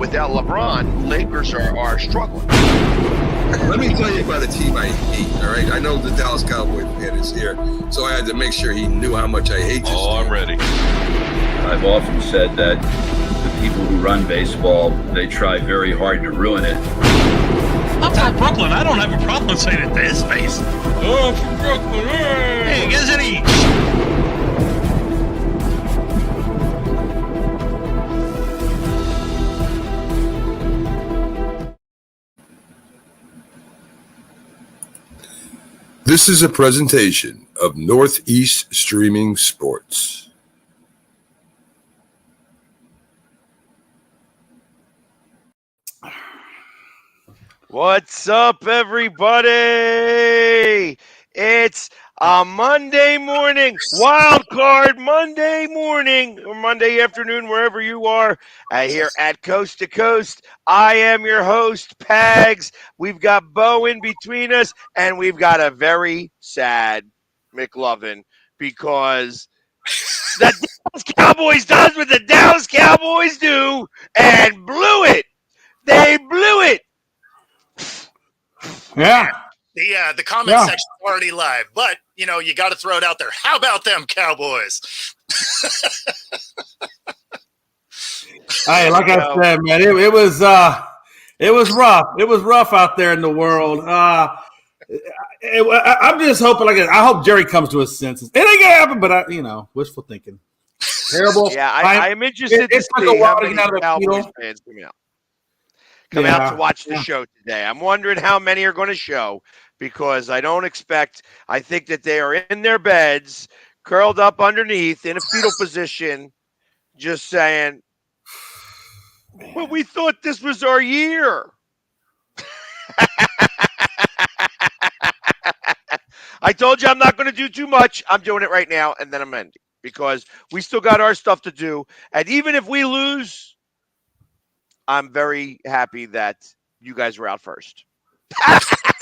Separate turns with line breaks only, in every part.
without LeBron, Lakers are struggling.
Let me tell you about a team I hate, all right? I know the Dallas Cowboys fan is here, so I had to make sure he knew how much I hate this team.
I'm ready.
I've often said that the people who run baseball, they try very hard to ruin it.
I'm from Brooklyn. I don't have a problem saying it to his face. Oh, I'm from Brooklyn. Hey, guys, any?
This is a presentation of Northeast Streaming Sports.
What's up, everybody? It's a Monday morning, wild card Monday morning, or Monday afternoon, wherever you are, here at Coast to Coast. I am your host, Pags. We've got Bo in between us, and we've got a very sad McLovin because the Dallas Cowboys does what the Dallas Cowboys do and blew it. They blew it.
Yeah. The comment section's already live, but you got to throw it out there. How about them Cowboys?
Hey, like I said, man, it was rough. It was rough out there in the world. I'm just hoping, I hope Jerry comes to his senses. It ain't gonna happen, but wishful thinking. Terrible.
Yeah, I'm interested to see how many Cowboys fans come out to watch the show today. I'm wondering how many are going to show, because I think that they are in their beds, curled up underneath in a fetal position, just saying, but we thought this was our year. I told you I'm not going to do too much. I'm doing it right now, and then I'm ending, because we still got our stuff to do. And even if we lose, I'm very happy that you guys were out first.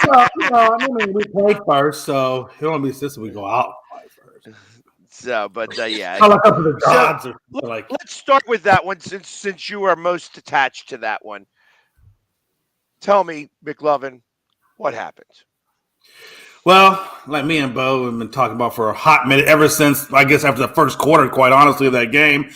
We played first, so it won't be since we go out first.
So, but yeah. Let's start with that one, since you are most attached to that one. Tell me, McLovin, what happened?
Well, like me and Bo have been talking about for a hot minute, ever since, I guess, after the first quarter, quite honestly, of that game.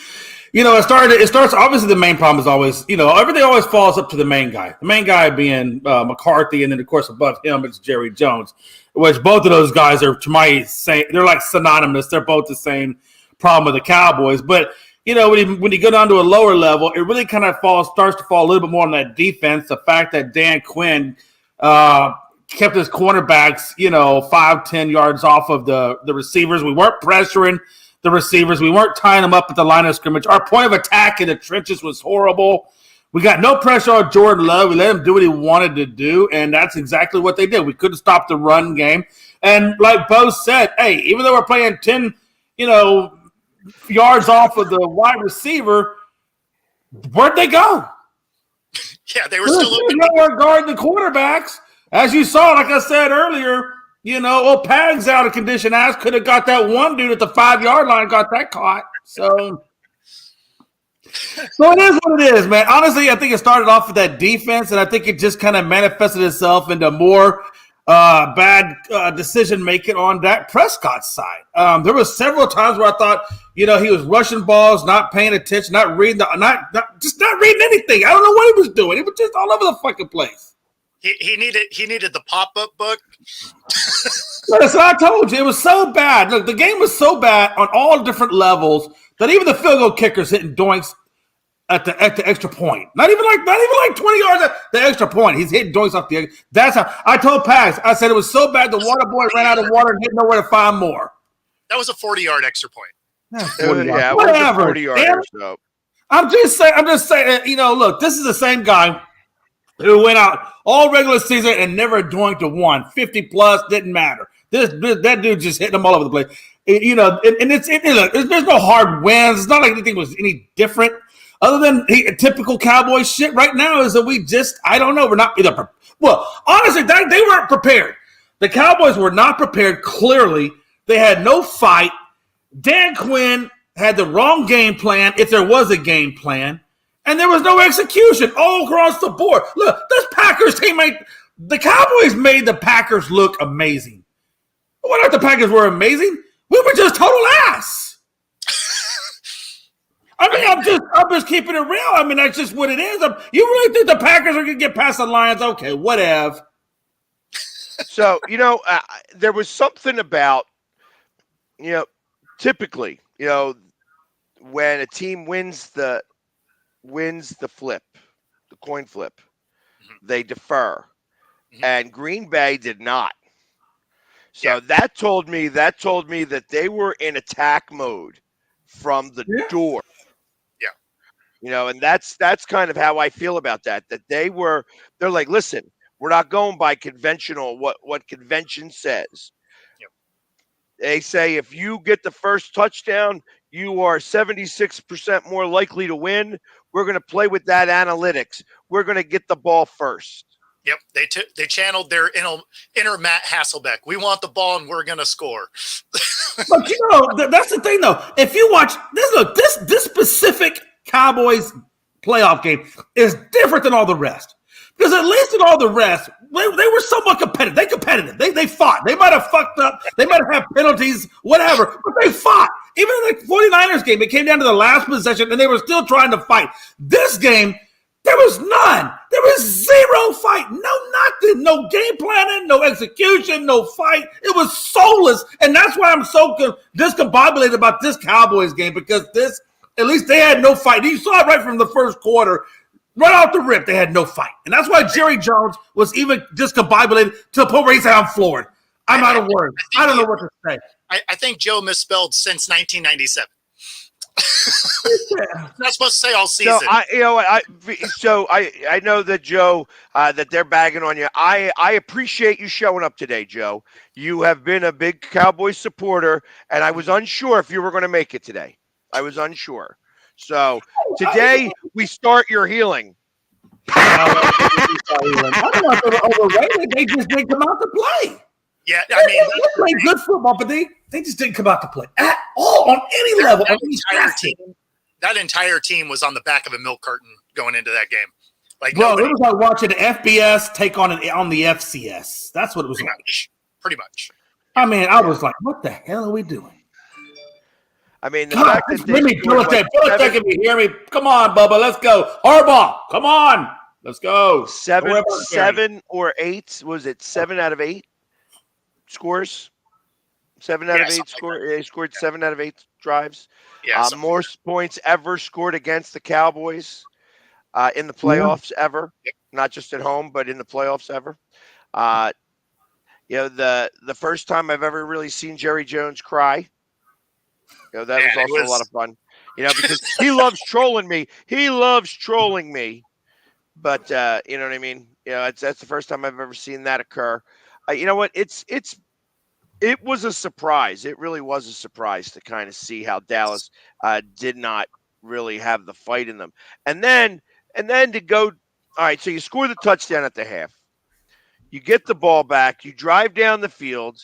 It starts, obviously the main problem is always, everything always falls up to the main guy. The main guy being McCarthy, and then, of course, above him, it's Jerry Jones, which both of those guys are, to my saying, they're like synonymous. They're both the same problem with the Cowboys. But, when you go down to a lower level, it really kind of starts to fall a little bit more on that defense. The fact that Dan Quinn kept his cornerbacks, 5-10 yards off of the receivers. We weren't pressuring the receivers. We weren't tying them up at the line of scrimmage. Our point of attack in the trenches was horrible. We got no pressure on Jordan Love. We let him do what he wanted to do, and that's exactly what they did. We couldn't stop the run game. And like Bo said, hey, even though we're playing 10, yards off of the wide receiver, where'd they go?
Yeah, they were still looking.
They were guarding the quarterbacks. As you saw, like I said earlier, Pag's out of condition. Ass could have got that one dude at the 5-yard line, got that caught. So it is what it is, man. Honestly, I think it started off with that defense, and I think it just kind of manifested itself into more bad decision-making on Dak Prescott's side. There was several times where I thought, he was rushing balls, not paying attention, not reading not reading anything. I don't know what he was doing. He was just all over the fucking place.
He needed the pop-up book.
So I told you, it was so bad. Look, the game was so bad on all different levels that even the field goal kicker's hitting doinks at the extra point. Not even like 20 yards at the extra point. He's hitting doinks off the. That's how I told Pags. I said it was so bad the water boy ran out of water and didn't know where to find more.
That was a 40-yard extra point.
Yeah,
whatever.
40 yards. So.
I'm just saying. Look, this is the same guy who went out all regular season and never doinked a one. 50 plus, didn't matter. That dude just hitting them all over the place. Look, there's no hard wins. It's not like anything was any different. Other than typical Cowboy shit right now is that I don't know. We're not either. Well, honestly, they weren't prepared. The Cowboys were not prepared, clearly. They had no fight. Dan Quinn had the wrong game plan, if there was a game plan. And there was no execution all across the board. Look, this Packers team the Cowboys made the Packers look amazing. What if the Packers were amazing? We were just total ass. I'm just keeping it real. I mean, that's just what it is. You really think the Packers are going to get past the Lions? Okay, whatever.
So, there was something about, typically, when a team wins the flip, the coin flip, they defer. And Green Bay did not. So that told me that they were in attack mode from the door. Yeah. And that's kind of how I feel about that. That they're like, listen, we're not going by conventional what convention says. Yep. They say if you get the first touchdown, you are 76% more likely to win. We're going to play with that analytics. We're going to get the ball first.
Yep, they channeled their inner Matt Hasselbeck. We want the ball and we're going to score.
But that's the thing though. If you watch this specific Cowboys playoff game is different than all the rest. Because at least in all the rest, they were somewhat competitive. They fought. They might have fucked up. They might have had penalties, whatever. But they fought. Even in the 49ers game, it came down to the last possession, and they were still trying to fight. This game, there was none. There was zero fight. No nothing. No game planning. No execution. No fight. It was soulless. And that's why I'm so discombobulated about this Cowboys game, because at least they had no fight. You saw it right from the first quarter. Right off the rip, they had no fight. And that's why Jerry Jones was even discombobulated to the point where he said, I'm floored. I'm out of words. I don't know what to say.
I think Joe misspelled since 1997. Not supposed to say all season.
So I know that, Joe, that they're bagging on you. I appreciate you showing up today, Joe. You have been a big Cowboys supporter, and I was unsure if you were going to make it today. I was unsure. So today we start your healing.
I don't want to overrated. They just didn't come out to play.
Yeah, I mean,
they played good football, but they just didn't come out to play at all on any level.
That entire team was on the back of a milk carton going into that game. Like,
bro, it was like watching the FBS take on the FCS. That's what it was
Pretty much.
I mean, I was like, what the hell are we doing?
I mean, the fact that
Belichick, if you hear me, come on, Bubba, let's go. Harbaugh, come on, let's go.
7 or 8, was it 7 out of 8 scores? 7 out of 8 scores. They scored 7 out of 8 drives.
Yeah,
more points ever scored against the Cowboys in the playoffs ever. Yep. Not just at home, but in the playoffs ever. The first time I've ever really seen Jerry Jones cry. That was also a lot of fun. Because he loves trolling me. He loves trolling me. But you know what I mean? That's the first time I've ever seen that occur. You know what? It was a surprise. It really was a surprise to kind of see how Dallas did not really have the fight in them. And then to go, all right, so you score the touchdown at the half. You get the ball back. You drive down the field,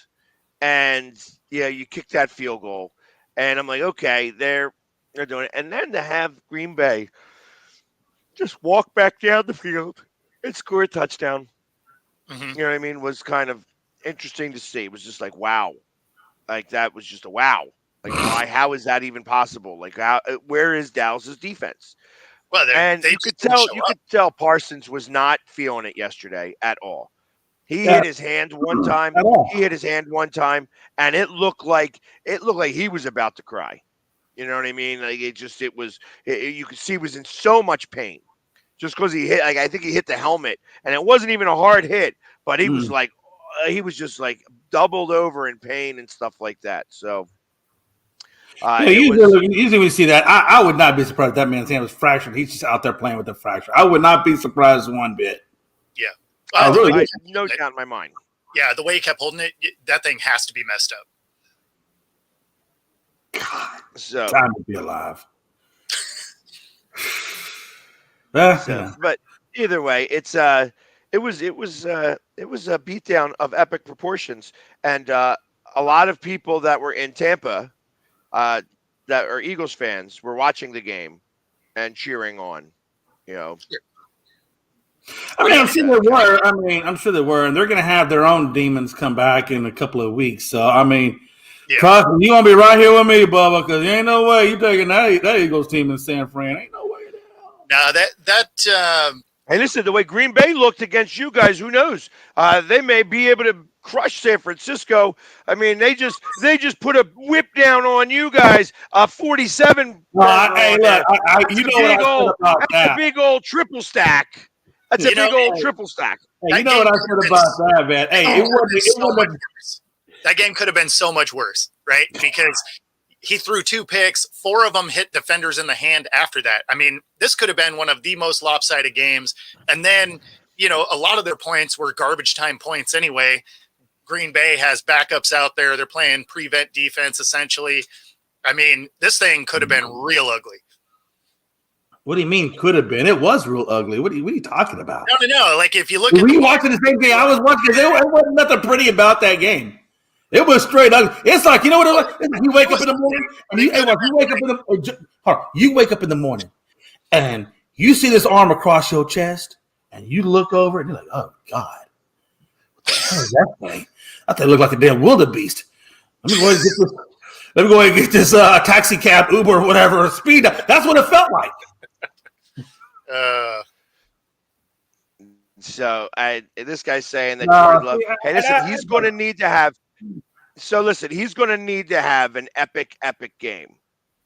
and you kick that field goal. And I'm like, okay, they're doing it. And then to have Green Bay just walk back down the field and score a touchdown, you know what I mean, was kind of interesting to see. It was just like, wow. Like, that was just a wow. Like, how is that even possible? Like, where is Dallas's defense?
Well,
you could tell Parsons was not feeling it yesterday at all. He hit his hand one time. And it looked like he was about to cry. You know what I mean? Like, you could see he was in so much pain just because he hit. Like, I think he hit the helmet, and it wasn't even a hard hit, but he was like, he was just like doubled over in pain and stuff like that. So,
usually we see that. I would not be surprised if that man's hand was fractured. He's just out there playing with the fracture. I would not be surprised one bit.
Yeah.
No doubt in my mind.
Yeah, the way he kept holding it, that thing has to be messed up.
God, time to be alive.
But either way, it was a beatdown of epic proportions, and a lot of people that were in Tampa, that are Eagles fans, were watching the game and cheering on You know.
I mean, I'm sure they were. I'm sure they were, and they're going to have their own demons come back in a couple of weeks. So, I mean, trust me, you going to be right here with me, Bubba, because there ain't no way you taking that Eagles team in San Fran. Ain't no way in hell.
No, that.
Hey, listen, the way Green Bay looked against you guys, who knows? They may be able to crush San Francisco. I mean, they just put a whip down on you guys. 47.
Hey, look, you know what I said about that.
That's a big old triple stack. That's a big old triple stack.
Hey, you know what I said about that, man? Hey,
that game could have been so much worse, right? Because he threw 2 picks. 4 of them hit defenders in the hand after that. I mean, this could have been one of the most lopsided games. And then, a lot of their points were garbage time points anyway. Green Bay has backups out there. They're playing prevent defense, essentially. I mean, this thing could have been real ugly.
What do you mean could have been? It was real ugly. What are you talking about?
No. Like, if you look
at you watching the same game I was watching, there wasn't nothing pretty about that game. It was straight ugly. It's like, you know what it was? It's like you wake up in the morning, and you wake up in the morning, and you see this arm across your chest, and you look over, and you're like, oh, God. What the hell is that thing? I thought it looked like a damn wildebeest. Let me go ahead and get this taxi cab, Uber, or whatever, or speed. That's what it felt like.
So this guy's saying that Jordan Love. Hey, listen, he's going to need to have. So listen, he's going to need to have an epic game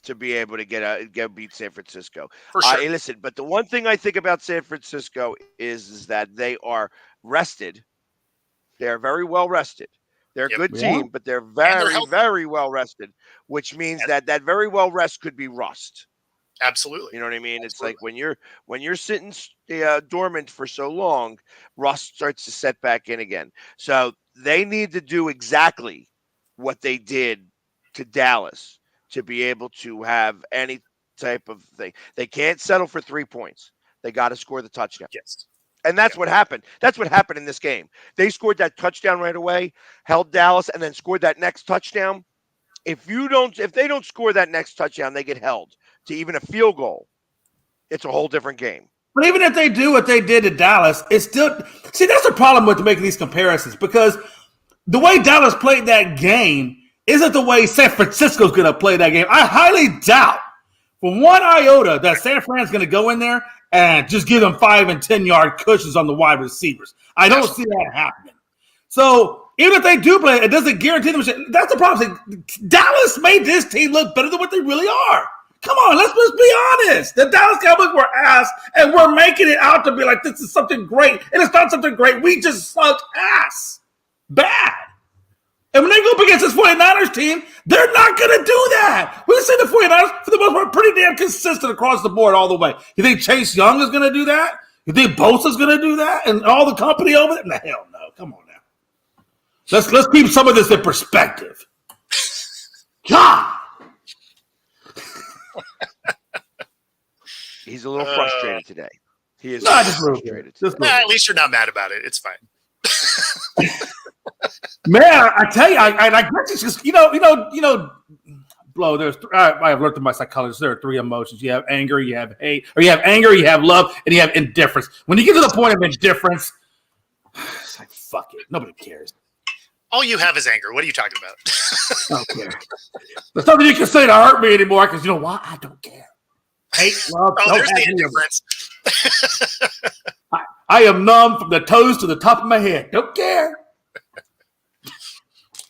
to be able to beat San Francisco.
For sure.
Hey, listen, but the one thing I think about San Francisco is that they are rested. They are very well rested. They're a good team, but they're very, very well rested, which means that very well rest could be rust.
Absolutely.
You know what I mean? It's like when you're sitting dormant for so long, rust starts to set back in again. So they need to do exactly what they did to Dallas to be able to have any type of thing. They can't settle for 3 points. They got to score the touchdown.
Yes.
And that's what happened. That's what happened in this game. They scored that touchdown right away, held Dallas, and then scored that next touchdown. If they don't score that next touchdown, they get held to even a field goal. It's a whole different game.
But even if they do what they did to Dallas, it's still – see, that's the problem with making these comparisons, because the way Dallas played that game isn't the way San Francisco's going to play that game. I highly doubt for one iota that San Fran's going to go in there and just give them 5 and 10 yard cushions on the wide receivers. I don't see that happening. So even if they do play, it doesn't guarantee them. That's the problem. Dallas made this team look better than what they really are. Come on, let's be honest. The Dallas Cowboys were ass, and we're making it out to be like this is something great, and it's not something great. We just sucked ass. Bad. And when they go up against this 49ers team, they're not going to do that. We see the 49ers, for the most part, pretty damn consistent across the board all the way. You think Chase Young is going to do that? You think Bosa's going to do that? And all the company over there? No, hell no. Come on now. Let's keep some of this in perspective. God.
He's a little frustrated today. He is
just
frustrated.
At least you're not mad about it. It's fine.
Man, I tell you, I guess it's just you know, Blow. I have learned through my psychologist. There are 3 emotions. You have anger, you have hate, or you have anger, you have love, and you have indifference. When you get to the point of indifference, it's like fuck it, nobody cares.
All you have is anger. What are you talking about?
I don't care. There's nothing you can say to hurt me anymore because you know why? I don't care. Hate, love,
there's the indifference.
I am numb from the toes to the top of my head. Don't care.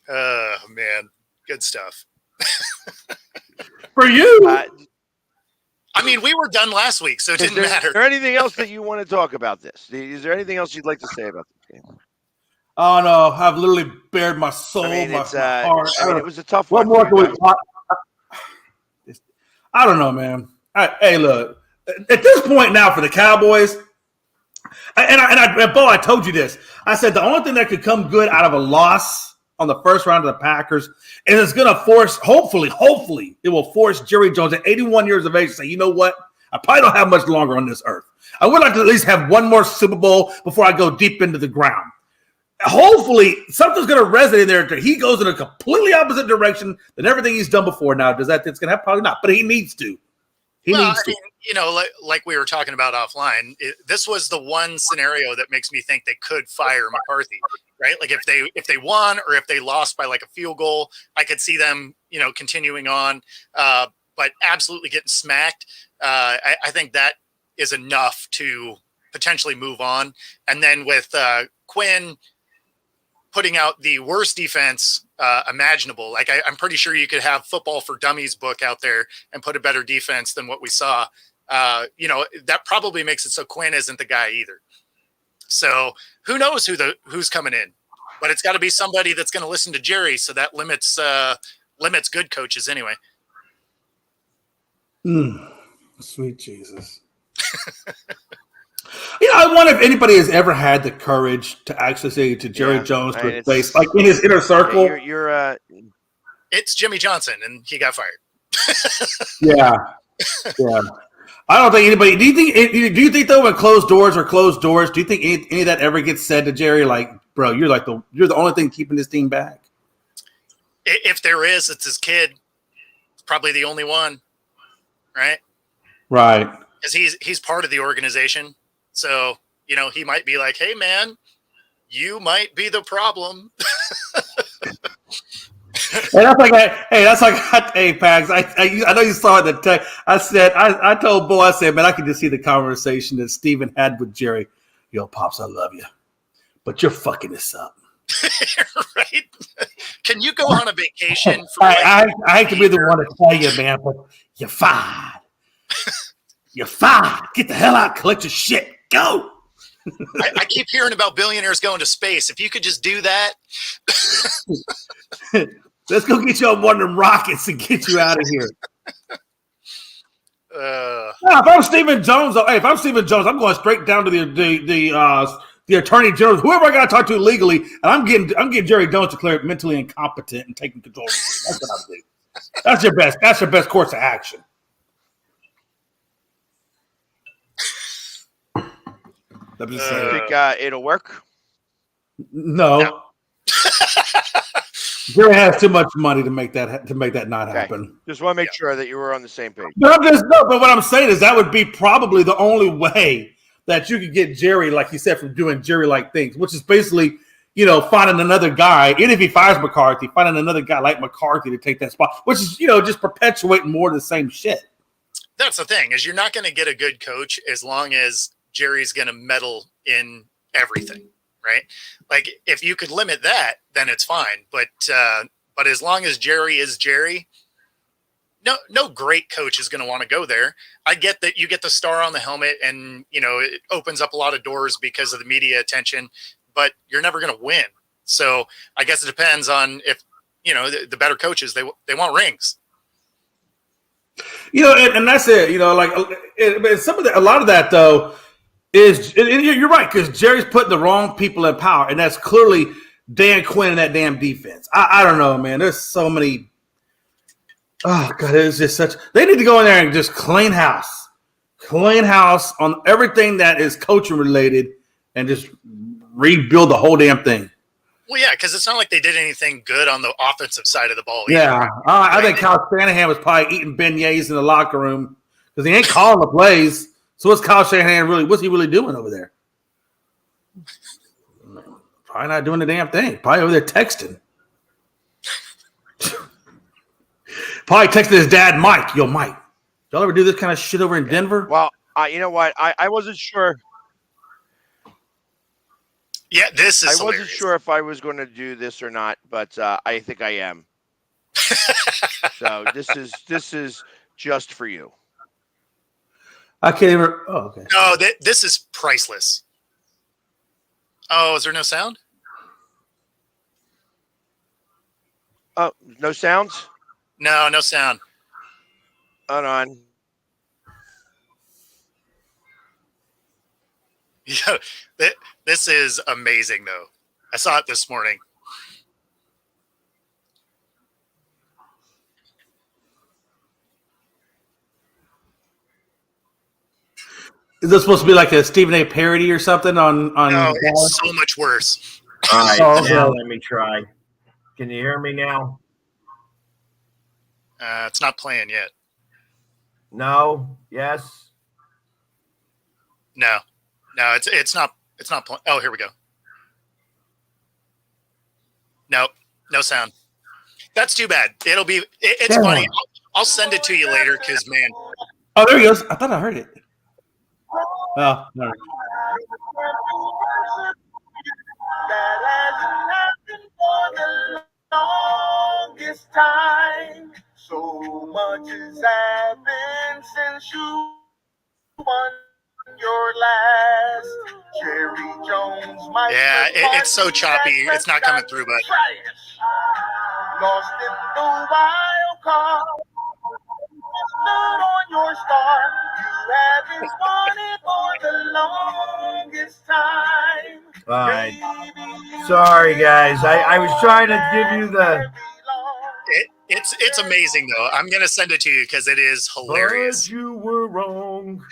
Oh, man. Good stuff.
For you.
I mean, we were done last week, so it didn't matter.
Is there anything else that you want to talk about this? Is there anything else you'd like to say about this game?
Oh, no. I've literally bared my soul, my heart.
It was a tough one.
What more can we talk? I don't know, man. Hey, look. At this point now for the Cowboys, Bo, I told you this. I said the only thing that could come good out of a loss on the first round of the Packers is it's going to force, hopefully, it will force Jerry Jones at 81 years of age to say, you know what? I probably don't have much longer on this earth. I would like to at least have one more Super Bowl before I go deep into the ground. Hopefully, something's going to resonate there. He goes in a completely opposite direction than everything he's done before. Now, does that it's going to happen? Probably not, but he needs to. He needs to.
like we were talking about offline, this was the one scenario that makes me think they could fire McCarthy, right? Like if they won or if they lost by like a field goal, I could see them, continuing on. But absolutely getting smacked, I think that is enough to potentially move on. And then with Quinn putting out the worst defense imaginable, like I'm pretty sure you could have Football for Dummies book out there and put a better defense than what we saw. That probably makes it so Quinn isn't the guy either. So who knows who's coming in, but it's got to be somebody that's going to listen to Jerry. So that limits good coaches anyway.
Sweet Jesus. I wonder if anybody has ever had the courage to actually say to Jerry Jones to his face, like in his inner circle.
It's Jimmy Johnson, and he got fired.
Yeah. I don't think anybody. Do you think though, when closed doors, do you think any of that ever gets said to Jerry? Like, bro, you're the only thing keeping this team back.
If there is, it's his kid. It's probably the only one, right?
Right.
Because he's part of the organization, so he might be like, "Hey, man, you might be the problem."
Hey, Pags. I know you saw it in the text. I told Bo, man, I can just see the conversation that Steven had with Jerry. Yo, Pops, I love you, but you're fucking this up.
Right? Can you go on a vacation?
I hate to be the one to tell you, man, but you're fired. You're fired. Get the hell out. Collect your shit. Go.
I keep hearing about billionaires going to space. If you could just do that.
Let's go get you on one of them rockets and get you out of here. If I'm Stephen Jones, I'm going straight down to the attorney general, whoever I got to talk to legally, and I'm getting Jerry Jones declared mentally incompetent and taking control of the team. That's what I'm doing. That's your best course of action.
You think it'll work?
No. Jerry has too much money to make that not happen.
Just want to make sure that you were on the same page.
But what I'm saying is that would be probably the only way that you could get Jerry, like you said, from doing Jerry-like things, which is basically, finding another guy. Even if he fires McCarthy, finding another guy like McCarthy to take that spot, which is, just perpetuating more of the same shit.
That's the thing, is you're not going to get a good coach as long as Jerry's going to meddle in everything, right? Like if you could limit that, then it's fine. But as long as Jerry is Jerry, no great coach is going to want to go there. I get that you get the star on the helmet and, it opens up a lot of doors because of the media attention, but you're never going to win. So I guess it depends on if, the better coaches, they want rings.
And that's it. A lot of that though is you're right, because Jerry's putting the wrong people in power, and that's clearly Dan Quinn and that damn defense. I don't know, man. There's so many. Oh God, it's just such. They need to go in there and just clean house on everything that is coaching related, and just rebuild the whole damn thing.
Well, yeah, because it's not like they did anything good on the offensive side of the ball either.
Yeah, I think Kyle Shanahan was probably eating beignets in the locker room because he ain't calling the plays. So what's Kyle Shanahan what's he really doing over there? Probably not doing the damn thing. Probably over there texting. Probably texting his dad, Mike. Yo, Mike, y'all ever do this kind of shit over in Denver?
Well, you know what? I wasn't sure.
Yeah, this is
I wasn't sure if I was going to do this or not, but I think I am. So this is just for you.
I can't even. Oh, okay.
No, this is priceless. Oh, is there no sound?
Oh, no sounds?
No sound.
Hold on.
Yeah, this is amazing, though. I saw it this morning.
Is this supposed to be like a Stephen A. parody or something on
No, it's so much worse.
All right,
Oh, okay.
now let me try. Can you hear me now?
It's not playing yet.
No? Yes?
No, it's not. It's not. Oh, here we go. Nope, no sound. That's too bad. It's funny. I'll send it to you later because, man.
Oh, there he goes. I thought I heard it. Oh, no.
Longest time, so much has happened since you won your last. Jerry Jones,
Yeah, it's so choppy. It's not coming through, but
lost in the wild card. Stood on your star. You haven't won it for the longest time.
All right. Sorry, guys. I was trying to give you the.
It's amazing though. I'm gonna send it to you because it is hilarious.
But you were wrong.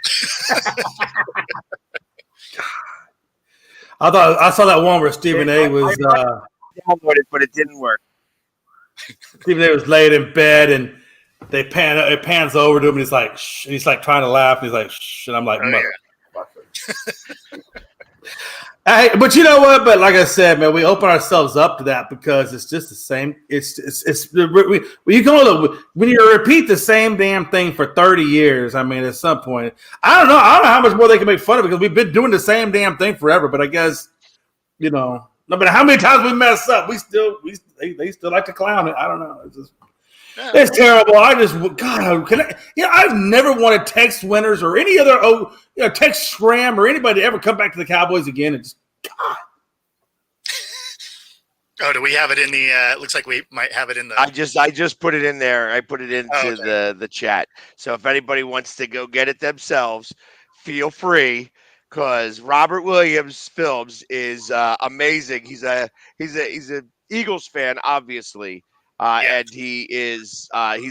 I saw that one where Stephen A. was
Downloaded, but it didn't work.
Stephen A. was laid in bed and it pans over to him and he's like, shh, and he's like trying to laugh and he's like, shh, and I'm like, Hey, but you know what? But like I said, man, we open ourselves up to that because it's just the same. When you repeat the same damn thing for 30 years. I mean, at some point, I don't know how much more they can make fun of it because we've been doing the same damn thing forever. But I guess, no matter how many times we mess up, they still like to clown it. I don't know. It's terrible. I've never wanted Tex Winters or any other Tex Schramm or anybody to ever come back to the Cowboys again. And just God.
Oh, do we have it in the? Looks like we might have it in the.
I just put it in there. I put it into the chat. So if anybody wants to go get it themselves, feel free. Because Robert Williams Films is amazing. He's a Eagles fan, obviously. And he's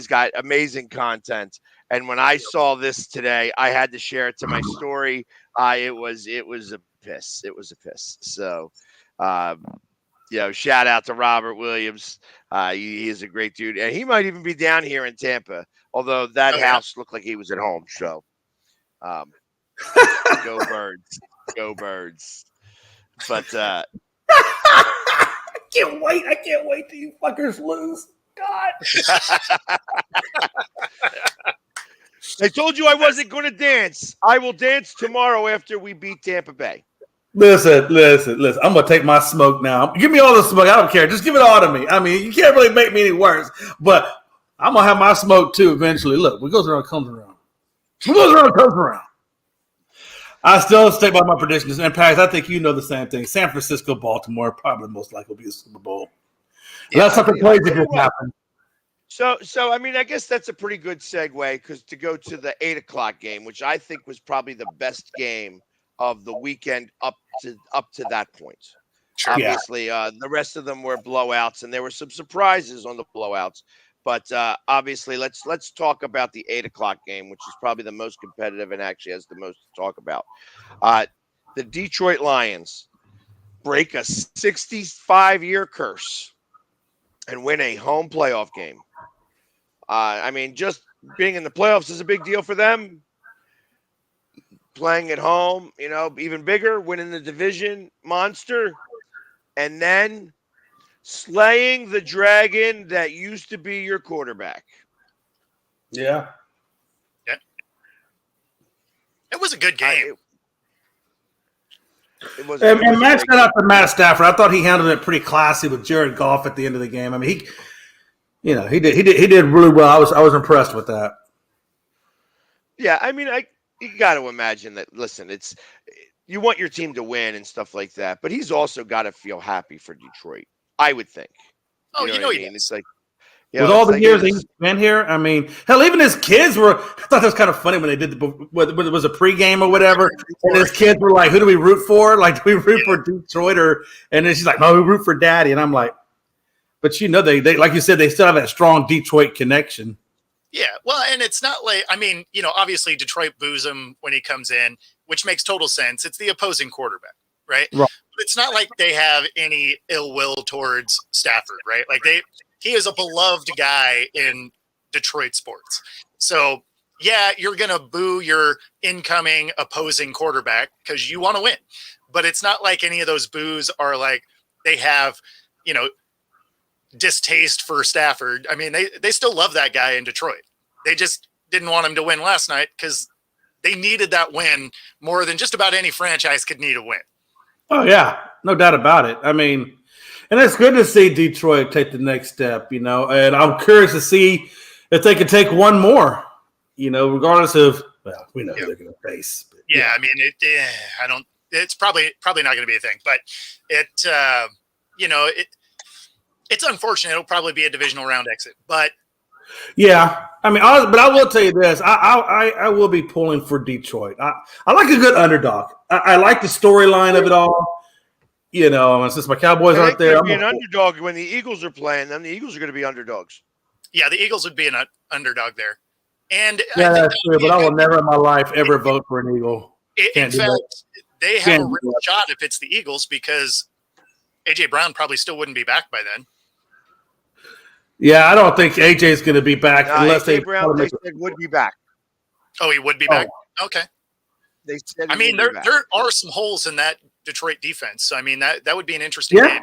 got amazing content. And when I saw this today, I had to share it to my story. It was a piss. It was a piss. So, shout out to Robert Williams. He is a great dude, and he might even be down here in Tampa. Although that house looked like he was at home. So, go Birds, go Birds. But.
I can't wait till you fuckers lose. God.
I told you I wasn't going to dance. I will dance tomorrow after we beat Tampa Bay.
Listen. I'm going to take my smoke now. Give me all the smoke. I don't care. Just give it all to me. I mean, you can't really make me any worse. But I'm going to have my smoke too eventually. Look, what goes around comes around. What goes around comes around. I still stick by my predictions. And Paris, I think you know the same thing. San Francisco, Baltimore, probably most likely will be a Super Bowl. Unless something crazy just happened.
So I mean, I guess that's a pretty good segue because to go to the 8:00 game, which I think was probably the best game of the weekend up to that point.
Sure.
Obviously, the rest of them were blowouts, and there were some surprises on the blowouts. But obviously, let's talk about the 8:00 game, which is probably the most competitive and actually has the most to talk about. The Detroit Lions break a 65-year curse and win a home playoff game. I mean, just being in the playoffs is a big deal for them. Playing at home, even bigger, winning the division monster, and then slaying the dragon that used to be your quarterback.
Yeah.
It was a good game.
And Matt, shout out to Matt Stafford. I thought he handled it pretty classy with Jared Goff at the end of the game. I mean, he did really well. I was impressed with that.
Yeah, I mean, you got to imagine that. Listen, you want your team to win and stuff like that, but he's also got to feel happy for Detroit. I would think.
Oh,
you know what I mean? It's like
with all the years he's been here. I mean, hell, even his kids were. I thought that was kind of funny when they did whether it was a pregame or whatever, and his kids were like, "Who do we root for? Like, do we root for Detroit or?" And then she's like, "No, we root for Daddy." And I'm like, "But they like you said, they still have that strong Detroit connection."
Yeah, well, and it's not like obviously Detroit boos him when he comes in, which makes total sense. It's the opposing quarterback, right? But it's not like they have any ill will towards Stafford, right? Like he is a beloved guy in Detroit sports. So, yeah, you're going to boo your incoming opposing quarterback because you want to win. But it's not like any of those boos are like they have, distaste for Stafford. I mean, they still love that guy in Detroit. They just didn't want him to win last night because they needed that win more than just about any franchise could need a win.
Oh, yeah. No doubt about it. I mean, and it's good to see Detroit take the next step, and I'm curious to see if they can take one more, regardless of, well, we know who they're going to face. But,
I mean, it's probably not going to be a thing, but it's unfortunate. It'll probably be a divisional round exit, but
yeah, I mean, but I will tell you this: I will be pulling for Detroit. I like a good underdog. I like the storyline of it all. And since my Cowboys aren't there,
I'm an underdog when the Eagles are playing. Then the Eagles are going to be underdogs.
Yeah, the Eagles would be an underdog there, and
yeah, that's true. But I will never in my life ever vote for an Eagle.
In fact, they have a real shot if it's the Eagles because AJ Brown probably still wouldn't be back by then.
Yeah, I don't think AJ is going to be back unless
AJ Brown they said would be back.
Oh, he would be back. Okay.
They said.
I mean, there are some holes in that Detroit defense. So I mean that would be an interesting game.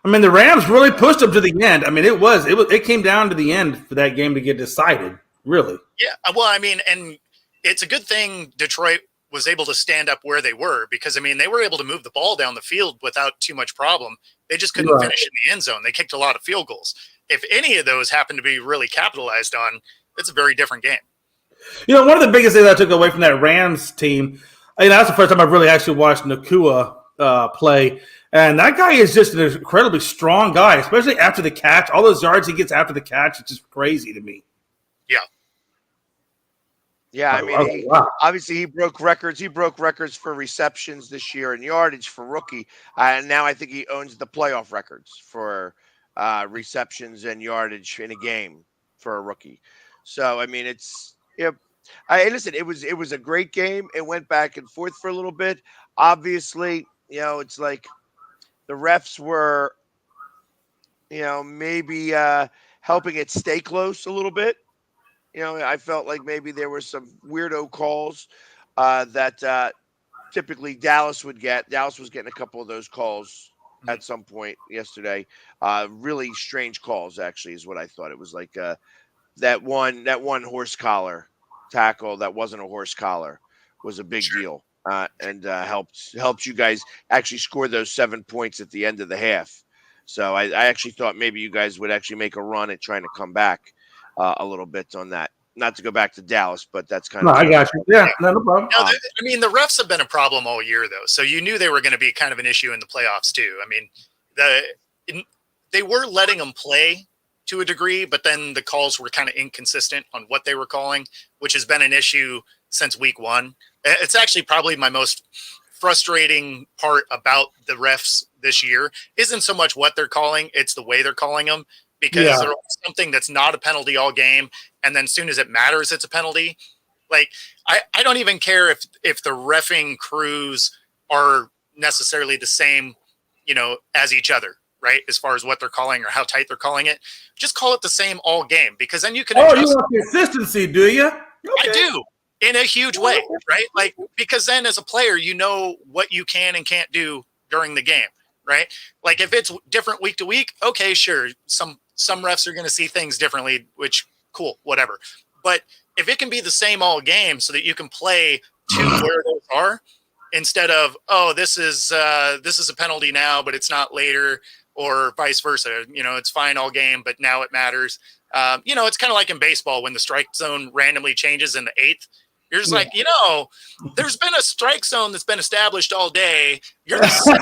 I mean, the Rams really pushed them to the end. I mean, it came down to the end for that game to get decided. Really.
Yeah. Well, I mean, and it's a good thing Detroit was able to stand up where they were because I mean they were able to move the ball down the field without too much problem. They just couldn't finish in the end zone. They kicked a lot of field goals. If any of those happen to be really capitalized on, it's a very different game.
One of the biggest things I took away from that Rams team, that's the first time I've really actually watched Nakua play. And that guy is just an incredibly strong guy, especially after the catch. All those yards he gets after the catch, it's just crazy to me.
Yeah.
Yeah, I mean, obviously he broke records. He broke records for receptions this year and yardage for rookie. And now I think he owns the playoff records for receptions and yardage in a game for a rookie. So, I mean, listen, it was a great game. It went back and forth for a little bit. Obviously, it's like the refs were, maybe helping it stay close a little bit. I felt like maybe there were some weirdo calls that typically Dallas would get. Dallas was getting a couple of those calls at some point yesterday. Really strange calls, actually, is what I thought. It was like that one horse collar tackle that wasn't a horse collar was a big deal and helped you guys actually score those 7 points at the end of the half. So I actually thought maybe you guys would actually make a run at trying to come back a little bit on that. Not to go back to Dallas, but that's kind of.
I got you. Yeah, no problem.
No, I mean, the refs have been a problem all year, though. So you knew they were going to be kind of an issue in the playoffs, too. I mean, they were letting them play to a degree, but then the calls were kind of inconsistent on what they were calling, which has been an issue since week one. It's actually probably my most frustrating part about the refs this year isn't so much what they're calling, it's the way they're calling them. Because there's something that's not a penalty all game, and then as soon as it matters, it's a penalty. Like I don't even care if the reffing crews are necessarily the same, as each other, right? As far as what they're calling or how tight they're calling it, just call it the same all game because then you can.
Oh, you want consistency, do you? Okay.
I do in a huge way, right? Like because then as a player, you know what you can and can't do during the game, right? Like if it's different week to week, okay, sure, some refs are going to see things differently, which cool, whatever. But if it can be the same all game so that you can play to where those are instead of, oh, this is a penalty now, but it's not later or vice versa. It's fine all game, but now it matters. It's kind of like in baseball when the strike zone randomly changes in the eighth. You're just like, there's been a strike zone that's been established all day. You're the same,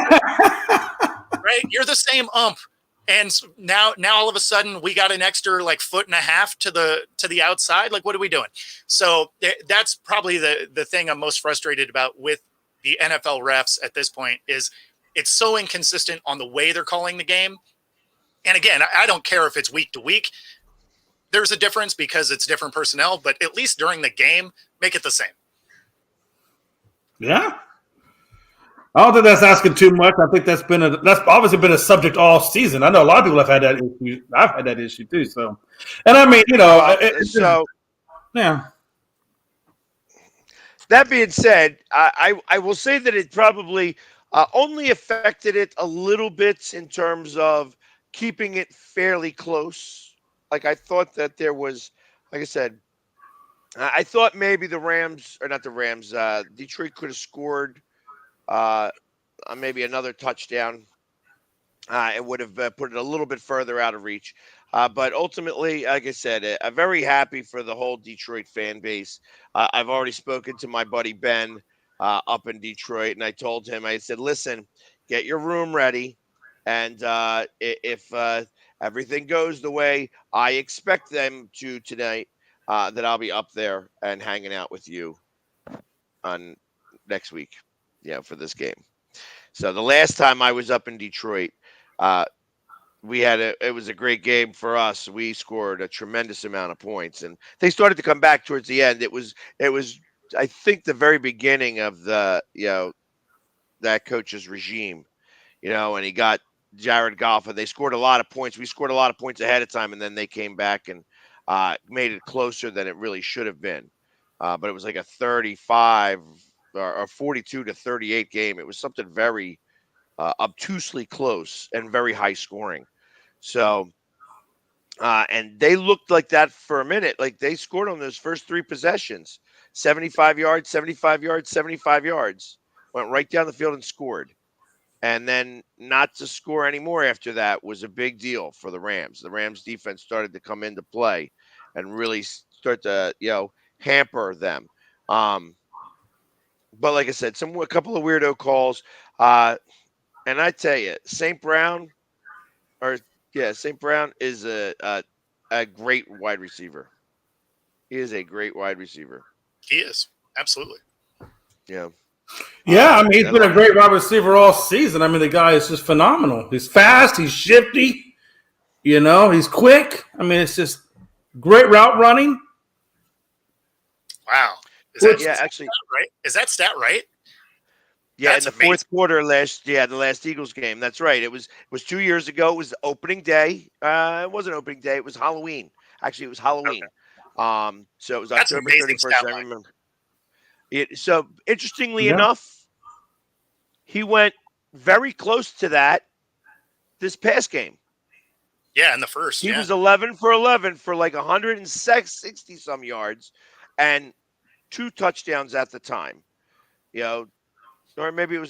right? You're the same ump. And now all of a sudden we got an extra like foot and a half to the outside. Like, what are we doing? So that's probably the thing I'm most frustrated about with the NFL refs at this point is it's so inconsistent on the way they're calling the game. And again, I don't care if it's week to week. There's a difference because it's different personnel, but at least during the game, make it the same.
Yeah. I don't think that's asking too much. I think that's obviously been a subject all season. I know a lot of people have had that issue. I've had that issue too. So, and I mean, yeah.
That being said, I will say that it probably only affected it a little bit in terms of keeping it fairly close. Like I thought that there was, like I said, I thought maybe the Rams or not the Rams, Detroit could have scored uh, maybe another touchdown. It would have put it a little bit further out of reach. But ultimately, like I said, I'm very happy for the whole Detroit fan base. I've already spoken to my buddy Ben up in Detroit, and I told him, I said, listen, get your room ready. And if everything goes the way I expect them to tonight, that I'll be up there and hanging out with you on next week, for this game. So the last time I was up in Detroit, uh, it was a great game for us. We scored a tremendous amount of points, and they started to come back towards the end. It was I think the very beginning of the that coach's regime, and he got Jared Goff, and they scored a lot of points. We scored a lot of points ahead of time, and then they came back and made it closer than it really should have been. But it was like a 35 or 42-38 game. It was something very obtusely close and very high scoring. So, and they looked like that for a minute. Like they scored on those first three possessions, 75 yards, 75 yards, 75 yards, went right down the field and scored. And then not to score anymore after that was a big deal for the Rams. The Rams defense started to come into play and really start to, hamper them. But like I said, a couple of weirdo calls. And I tell you, St. Brown is a great wide receiver. He is a great wide receiver.
He is. Absolutely.
Yeah.
Yeah, I mean, he's been a great wide receiver all season. I mean, the guy is just phenomenal. He's fast. He's shifty. He's quick. I mean, it's just great route running.
Wow.
Actually,
right? Is that stat right?
Yeah,
That's
in the
amazing.
fourth quarter the last Eagles game. That's right. It was 2 years ago. It was opening day. It wasn't opening day. It was Halloween. Actually, it was Halloween. Okay. So it was
That's
October
amazing
31st. I remember. So interestingly enough, he went very close to that this past game.
Yeah, in the first.
He was 11 for 11 for like 160 some yards and 2 touchdowns at the time. Or maybe it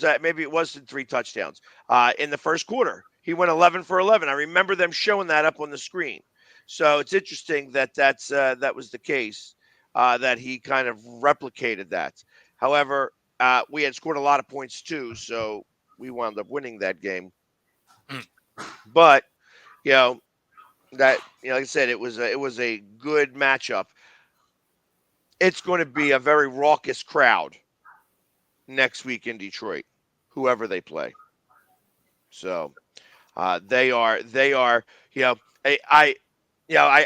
was 3 touchdowns in the first quarter. He went 11 for 11. I remember them showing that up on the screen. So it's interesting that that was the case, that he kind of replicated that. However, we had scored a lot of points too, so we wound up winning that game. But like I said, it was a good matchup. It's going to be a very raucous crowd next week in Detroit, whoever they play. So they are, I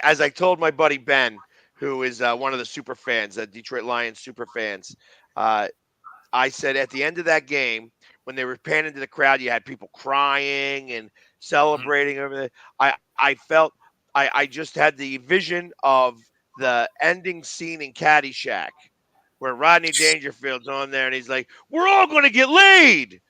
as I told my buddy Ben, who is one of the super fans, Detroit Lions super fans, I said at the end of that game, when they were panning to the crowd, you had people crying and celebrating everything. I felt I just had the vision of the ending scene in Caddyshack, where Rodney Dangerfield's on there and he's like, "We're all going to get laid."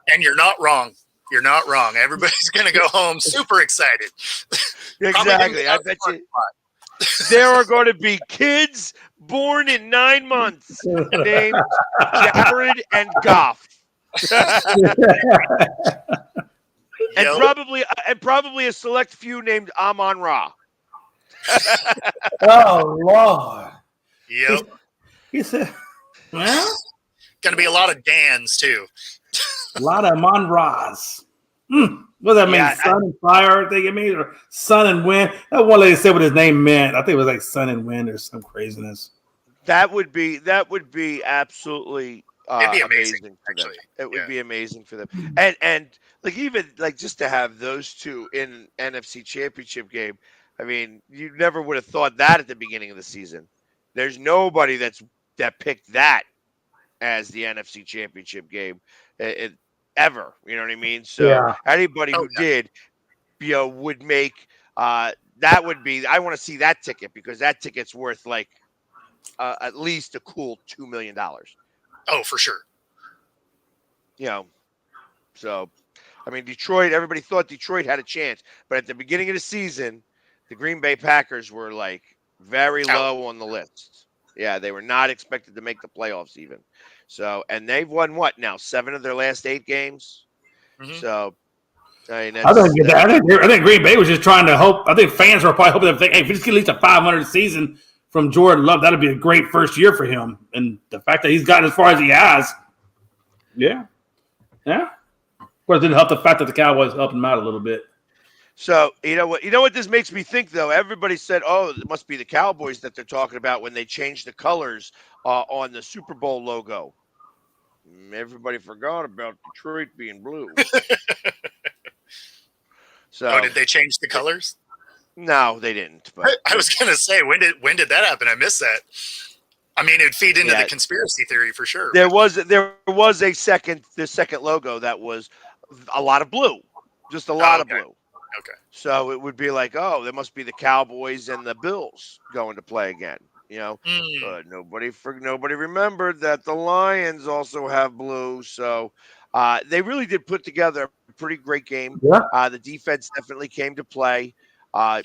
And you're not wrong. You're not wrong. Everybody's going to go home super excited.
Exactly. I bet you there are going to be kids born in 9 months named Jared and Goff. and probably a select few named Amon Ra.
Oh Lord!
Yep.
He said, "Well,
going to be a lot of Dans too.
A lot of Mon-Ras. What does that mean? Sun and fire? I think it means, or sun and wind. That one lady said what his name meant. I think it was like sun and wind or some craziness.
That would be absolutely
It'd be
amazing for them. It would be amazing for them. And like even like just to have those two in NFC Championship game. I mean, you never would have thought that at the beginning of the season. There's nobody that's that picked that as the NFC Championship game ever. You know what I mean? So
Yeah.
anybody who did, would make that would be. I want to see that ticket because that ticket's worth like at least a cool $2 million.
Oh, for sure.
So I mean, Detroit. Everybody thought Detroit had a chance, but at the beginning of the season, the Green Bay Packers were like very low on the list. Yeah, they were not expected to make the playoffs even. So, and they've won what now? 7 of their last 8 games.
Mm-hmm.
So, I mean,
I think Green Bay was just trying to hope. I think fans were probably hoping that, hey, if we just get at least a 500 season from Jordan Love, that'd be a great first year for him. And the fact that he's gotten as far as he has, yeah. Of course, it didn't help the fact that the Cowboys helped him out a little bit.
So you know what this makes me think though. Everybody said, "Oh, it must be the Cowboys that they're talking about when they changed the colors on the Super Bowl logo." Everybody forgot about Detroit being blue. So,
did they change the colors?
No, they didn't. But
I was gonna say, when did that happen? I missed that. I mean, it'd feed into the conspiracy theory for sure.
There was the second logo that was a lot of blue, just a lot of blue.
Okay.
So it would be like, oh, there must be the Cowboys and the Bills going to play again. But nobody remembered that the Lions also have blue. So they really did put together a pretty great game.
Yeah.
The defense definitely came to play. As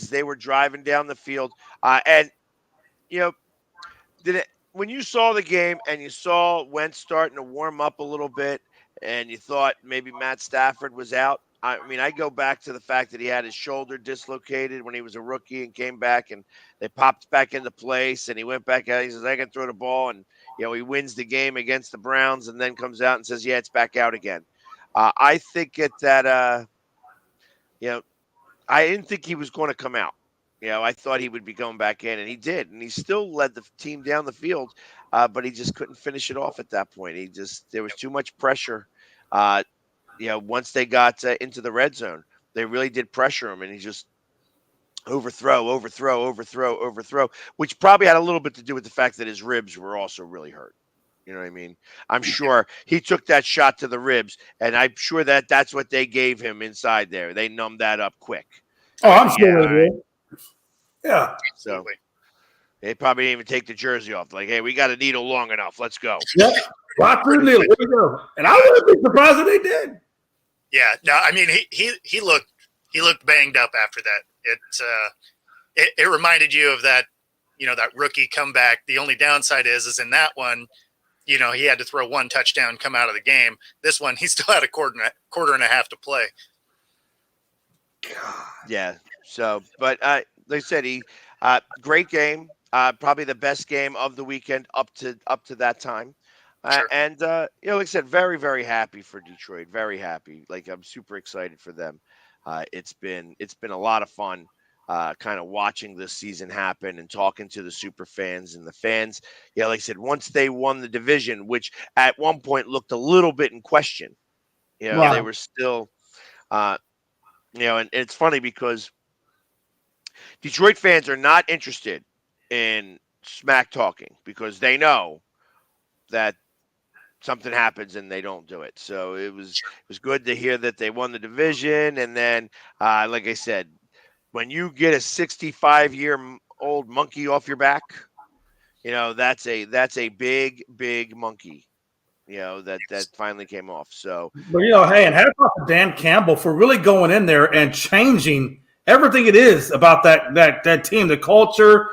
they were driving down the field, and when you saw the game and you saw Wentz starting to warm up a little bit, and you thought maybe Matt Stafford was out. I mean, I go back to the fact that he had his shoulder dislocated when he was a rookie and came back, and they popped back into place, and he went back out. He says, "I can throw the ball," and he wins the game against the Browns, and then comes out and says, "Yeah, it's back out again." I think I didn't think he was going to come out. I thought he would be going back in, and he did, and he still led the team down the field, but he just couldn't finish it off at that point. There was too much pressure. Once they got into the red zone, they really did pressure him, and he just overthrow, which probably had a little bit to do with the fact that his ribs were also really hurt. You know what I mean? I'm sure he took that shot to the ribs, and I'm sure that's what they gave him inside there. They numbed that up quick.
Oh, I'm sure they did. Yeah.
So they probably didn't even take the jersey off. Like, hey, we got a needle long enough. Let's go.
Yeah. Rock through the needle. Here we go. And I wouldn't be surprised if they did.
Yeah. No, I mean he looked banged up after that. It reminded you of that, that rookie comeback. The only downside is in that one, he had to throw one touchdown, come out of the game. This one, he still had a quarter and a half to play.
God. Yeah. So, but like I said, great game. Probably the best game of the weekend up to that time.
Sure.
And like I said, very, very happy for Detroit. Very happy. Like, I'm super excited for them. It's been a lot of fun. Kind of watching this season happen and talking to the super fans and the fans. Like I said, once they won the division, which at one point looked a little bit in question, they were still, and it's funny because Detroit fans are not interested in smack talking because they know that something happens and they don't do it. So it was good to hear that they won the division. And then, like I said, when you get a 65-year-old monkey off your back, that's a big, big monkey, that finally came off. So,
but hey, and hats off to Dan Campbell for really going in there and changing everything it is about that team, the culture,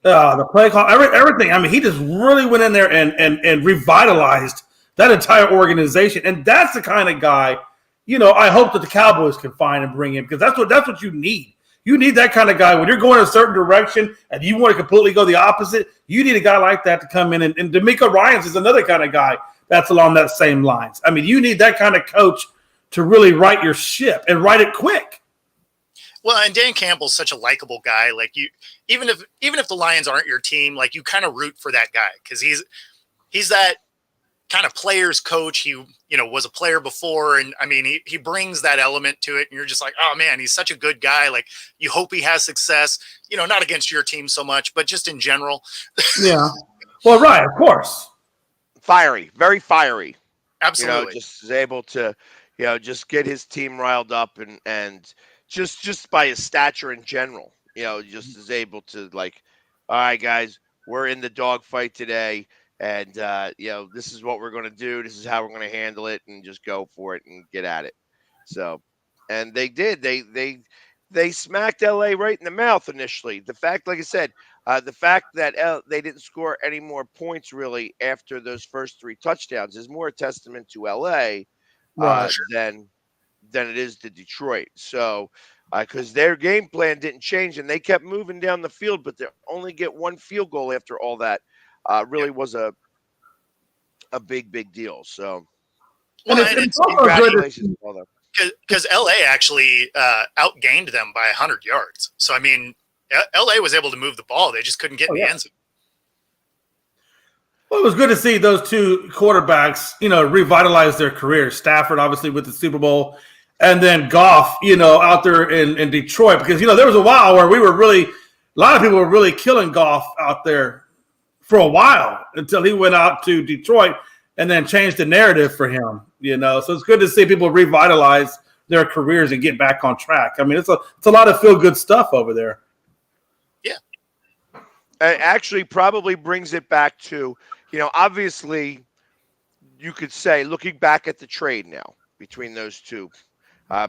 the play call, everything. I mean, he just really went in there and revitalized that entire organization. And that's the kind of guy, I hope that the Cowboys can find and bring in, because that's what you need. You need that kind of guy when you're going a certain direction and you want to completely go the opposite. You need a guy like that to come in. And D'Amico Ryans is another kind of guy that's along that same lines. I mean, you need that kind of coach to really right your ship and right it quick.
Well, and Dan Campbell's such a likable guy. Like, you, even if the Lions aren't your team, like, you kind of root for that guy because he's that kind of player's coach. He, was a player before, and I mean, he brings that element to it, and you're just like, oh man, he's such a good guy. Like, you hope he has success. Not against your team so much, but just in general.
Yeah. Well, right, of course.
Fiery, very fiery.
Absolutely.
Just is able to, just get his team riled up and just by his stature in general, just is able to like, all right, guys, we're in the dogfight today, and this is what we're going to do. This is how we're going to handle it, and just go for it and get at it. So, and they did. They smacked LA right in the mouth initially. The fact, like I said, the fact that they didn't score any more points really after those first 3 touchdowns is more a testament to LA
Right.
than it is to Detroit. So, because their game plan didn't change and they kept moving down the field, but they only get 1 field goal after all that really was a big deal. So,
Well, and it's
congratulations, all that.
Because LA actually outgained them by 100 yards. So, I mean, LA was able to move the ball. They just couldn't get in the end zone.
Well, it was good to see those 2 quarterbacks, revitalize their careers. Stafford, obviously, with the Super Bowl, and then Goff, out there in Detroit. Because, there was a while where a lot of people were really killing Goff out there for a while until he went out to Detroit and then changed the narrative for him, So it's good to see people revitalize their careers and get back on track. I mean, it's a lot of feel-good stuff over there.
Yeah.
It actually probably brings it back to, obviously you could say, looking back at the trade now between those 2,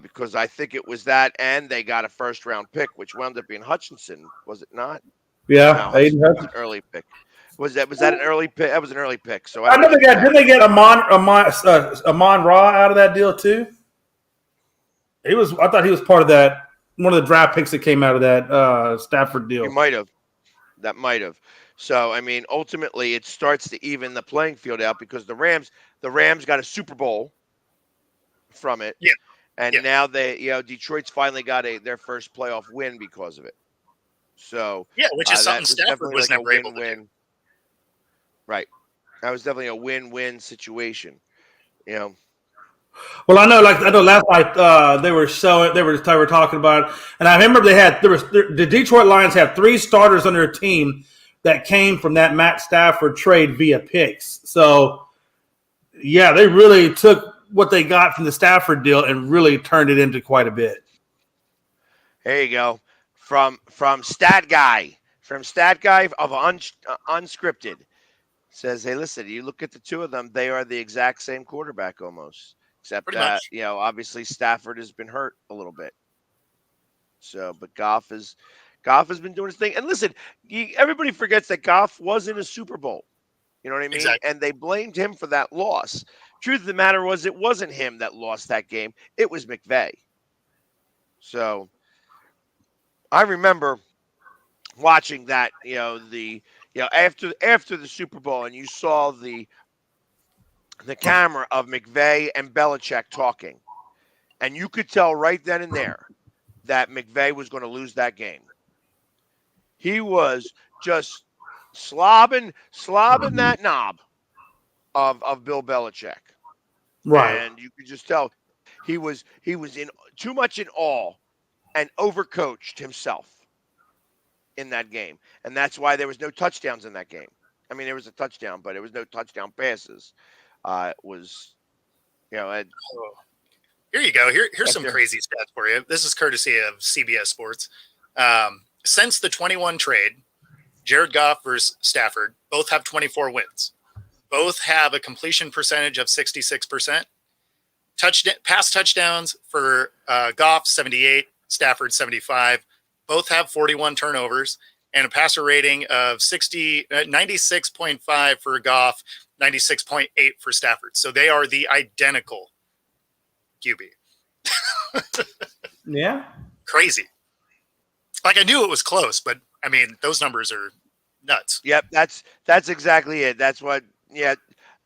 because I think it was that and they got a first-round pick, which wound up being Hutchinson, was it not?
Yeah,
no, it was an early pick. Was that an early pick? That was an early pick. So
I know didn't they get Amon Ra out of that deal too? I thought he was part of that, one of the draft picks that came out of that Stafford deal.
He might have. That might have. So I mean, ultimately, it starts to even the playing field out because the Rams got a Super Bowl from it.
Yeah.
And now Detroit's finally got their first playoff win because of it. So
which is something Stafford was never able to do.
Right. That was definitely a win-win situation.
Well, I know last night they were talking about, and I remember the Detroit Lions had 3 starters on their team that came from that Matt Stafford trade via picks. So, yeah, they really took what they got from the Stafford deal and really turned it into quite a bit.
There you go. From Stat Guy of Unscripted. Says, hey, listen, you look at the 2 of them, they are the exact same quarterback almost. Except that, obviously Stafford has been hurt a little bit. So, but Goff has been doing his thing. And listen, everybody forgets that Goff was in a Super Bowl. You know what I mean?
Exactly.
And they blamed him for that loss. Truth of the matter was it wasn't him that lost that game. It was McVay. So I remember watching that, after the Super Bowl, and you saw the camera of McVay and Belichick talking, and you could tell right then and there that McVay was going to lose that game. He was just slobbing that knob of Bill Belichick,
right?
And you could just tell he was in too much in awe and overcoached himself in that game. And that's why there was no touchdowns in that game. I mean, there was a touchdown, but it was no touchdown passes. It was,
Here you go. Here's some crazy stats for you. This is courtesy of CBS Sports. Since the 21 trade, Jared Goff versus Stafford, both have 24 wins. Both have a completion percentage of 66%. Pass touchdowns for Goff, 78, Stafford, 75. Both have 41 turnovers and a passer rating of 96.5 for Goff, 96.8 for Stafford. So they are the identical QB.
Yeah.
Crazy. Like, I knew it was close, but I mean, those numbers are nuts.
Yep, that's exactly it. That's what. Yeah,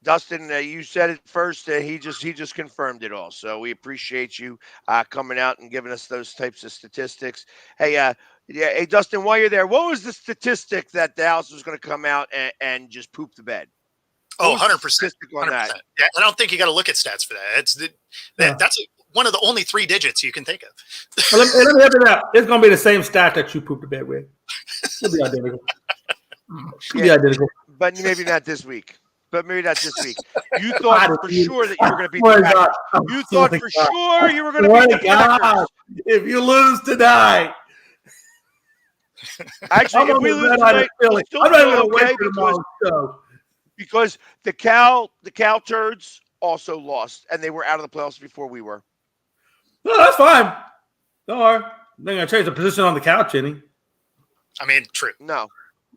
Dustin, you said it first. He just confirmed it all. So we appreciate you coming out and giving us those types of statistics. Hey, hey, Dustin, while you're there, what was the statistic that Dallas was going to come out and just poop the bed?
Oh, 100%. 100%.
That?
Yeah, I don't think you got to look at stats for that. That's one of the only 3 digits you can think of.
Well, let me help you out. It's going to be the same stat that you pooped the bed with. It'll be identical. Yeah, I did.
But maybe not this week. You thought for sure that you were going to beat the Packers. You thought for sure you were going to beat the Packers.
If you lose tonight.
Actually, if we lose tonight, we'll still feel okay because the Cal Turds also lost, and they were out of the playoffs before we were.
No, that's fine. Don't worry. They're going to change the position on the couch, any.
I mean, true.
No.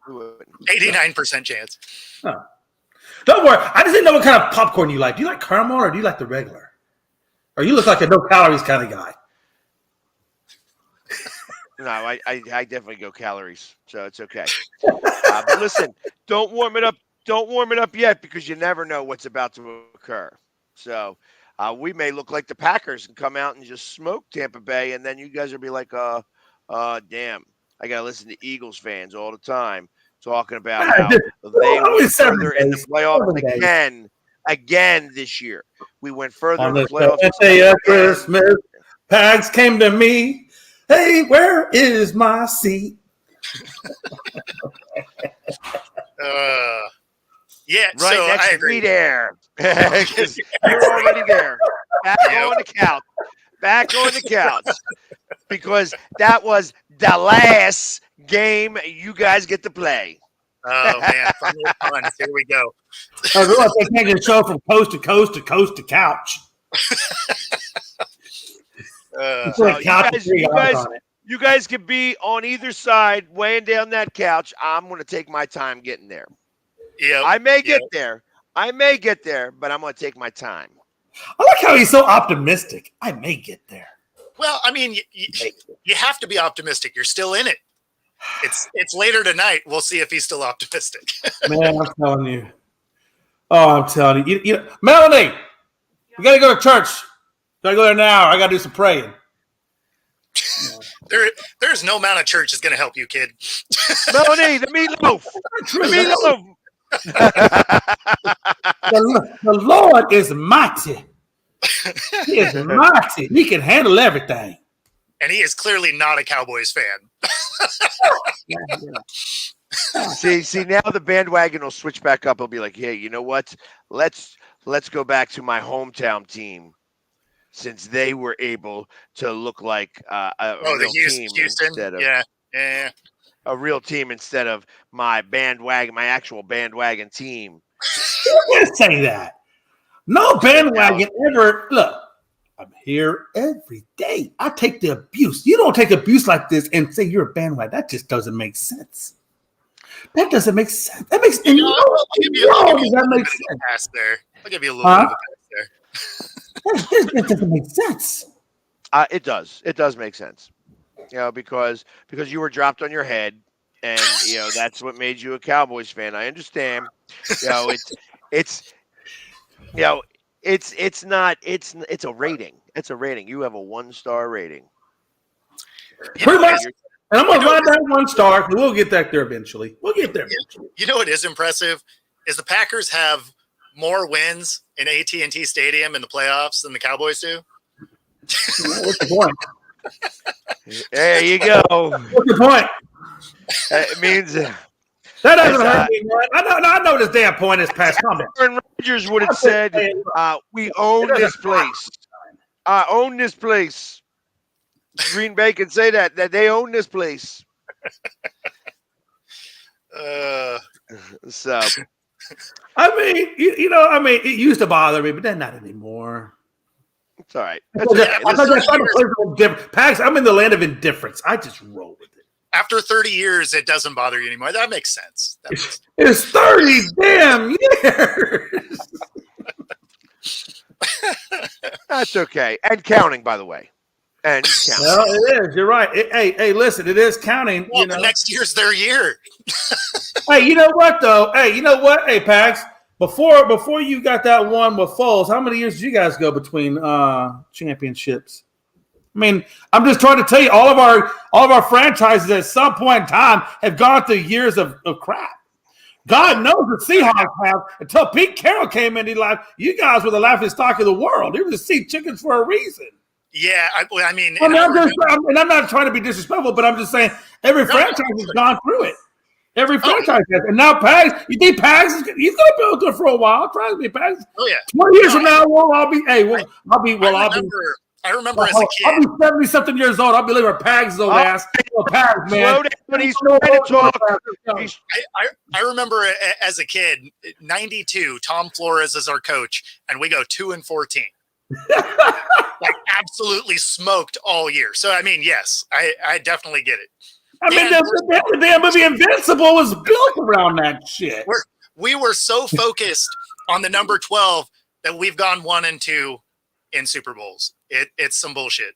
89% chance.
No. Don't worry. I just didn't know what kind of popcorn you like. Do you like caramel or do you like the regular? Or you look like a no calories kind of guy.
No, I definitely go calories, so it's okay. But listen, don't warm it up. Don't warm it up yet because you never know what's about to occur. So we may look like the Packers and come out and just smoke Tampa Bay, and then you guys will be like, damn, I got to listen to Eagles fans all the time talking about how they went further in the playoffs again this year. We went further in the playoffs.
Christmas, Pags came to me. Hey, where is my seat?
Yeah,
right
so
next
I
to
agree.
me there. You're already there. Back on the couch. Because that was the last game you guys get to play.
Oh, man. Fun. Here we go.
I realize they can't get a show from coast to coast to coast to couch.
So you guys can be on either side, weighing down that couch. I'm going to take my time getting there.
Yeah,
I may get there, but I'm going to take my time.
I like how he's so optimistic. I may get there.
Well, I mean, you have to be optimistic. You're still in it. It's later tonight. We'll see if he's still optimistic.
Man, I'm telling you. Oh, I'm telling you. You Melanie, we got to go to church. Got to go there now. I got to do some praying.
There's no amount of church is going to help you, kid.
Melanie, the meatloaf.
The Lord is mighty. He is mighty. He can handle everything.
And he is clearly not a Cowboys fan.
See, now the bandwagon will switch back up. It'll be like, hey, you know what? Let's go back to my hometown team, since they were able to look like a real team
Houston.
Instead of
Yeah.
a real team instead of my actual bandwagon team.
You can't say that. No bandwagon ever. Look, I'm here every day. I take the abuse. You don't take abuse like this and say you're a bandwagon. That just doesn't make sense. That doesn't make sense. That makes sense.
I'll give you a little bit of a pass there. That
doesn't make sense.
It does. It does make sense. Because you were dropped on your head, and that's what made you a Cowboys fan. I understand. It's a rating. It's a rating. You have a 1-star rating.
Pretty much. And I'm going to ride that 1 star. We'll get that there eventually.
You know what is impressive is the Packers have more wins in AT&T Stadium in the playoffs than the Cowboys do.
What's the point?
There you go.
What's the point?
It means
that doesn't hurt me, man. I know this damn point is past comment.
Aaron Rodgers would have said, "We own this place. I own this place." Green Bay can say that they own this place. So,
I mean, it used to bother me, but then not anymore.
It's all right.
Pax, I'm in the land of indifference. I just roll with it.
After 30 years, it doesn't bother you anymore. That makes sense.
It's 30 damn years.
That's okay. And counting, by the way. And counting.
Well, it is. You're right. Hey, listen, it is counting.
Well, the next year's their year.
Hey, you know what, though? Hey, Pax, before you got that one with Foles, how many years did you guys go between championships? I mean, I'm just trying to tell you, all of our franchises at some point in time have gone through years of crap. God knows the Seahawks have. Until Pete Carroll came into life, you guys were the laughing stock of the world. You were the sea chickens for a reason.
Yeah, I mean,
I'm not trying to be disrespectful, but I'm just saying every franchise has gone through it. Every franchise has. And now Pags, you think Pags is he's going to be able to do it for a while. Trust me, Pags.
Oh yeah.
20 years from now, I'll be.
I remember as a
I'll
kid.
be 70-something years old. I'll be living with Pags' old ass. Pags, man.
Slow down when he's trying to talk.
I remember as a kid, 92, Tom Flores is our coach, and we go 2-14. Like absolutely smoked all year. So I mean, yes, I definitely get it.
I mean, the damn movie Invincible was built around that shit.
We were so focused on the number 12 that we've gone 1 and 2 in Super Bowls. It's some bullshit.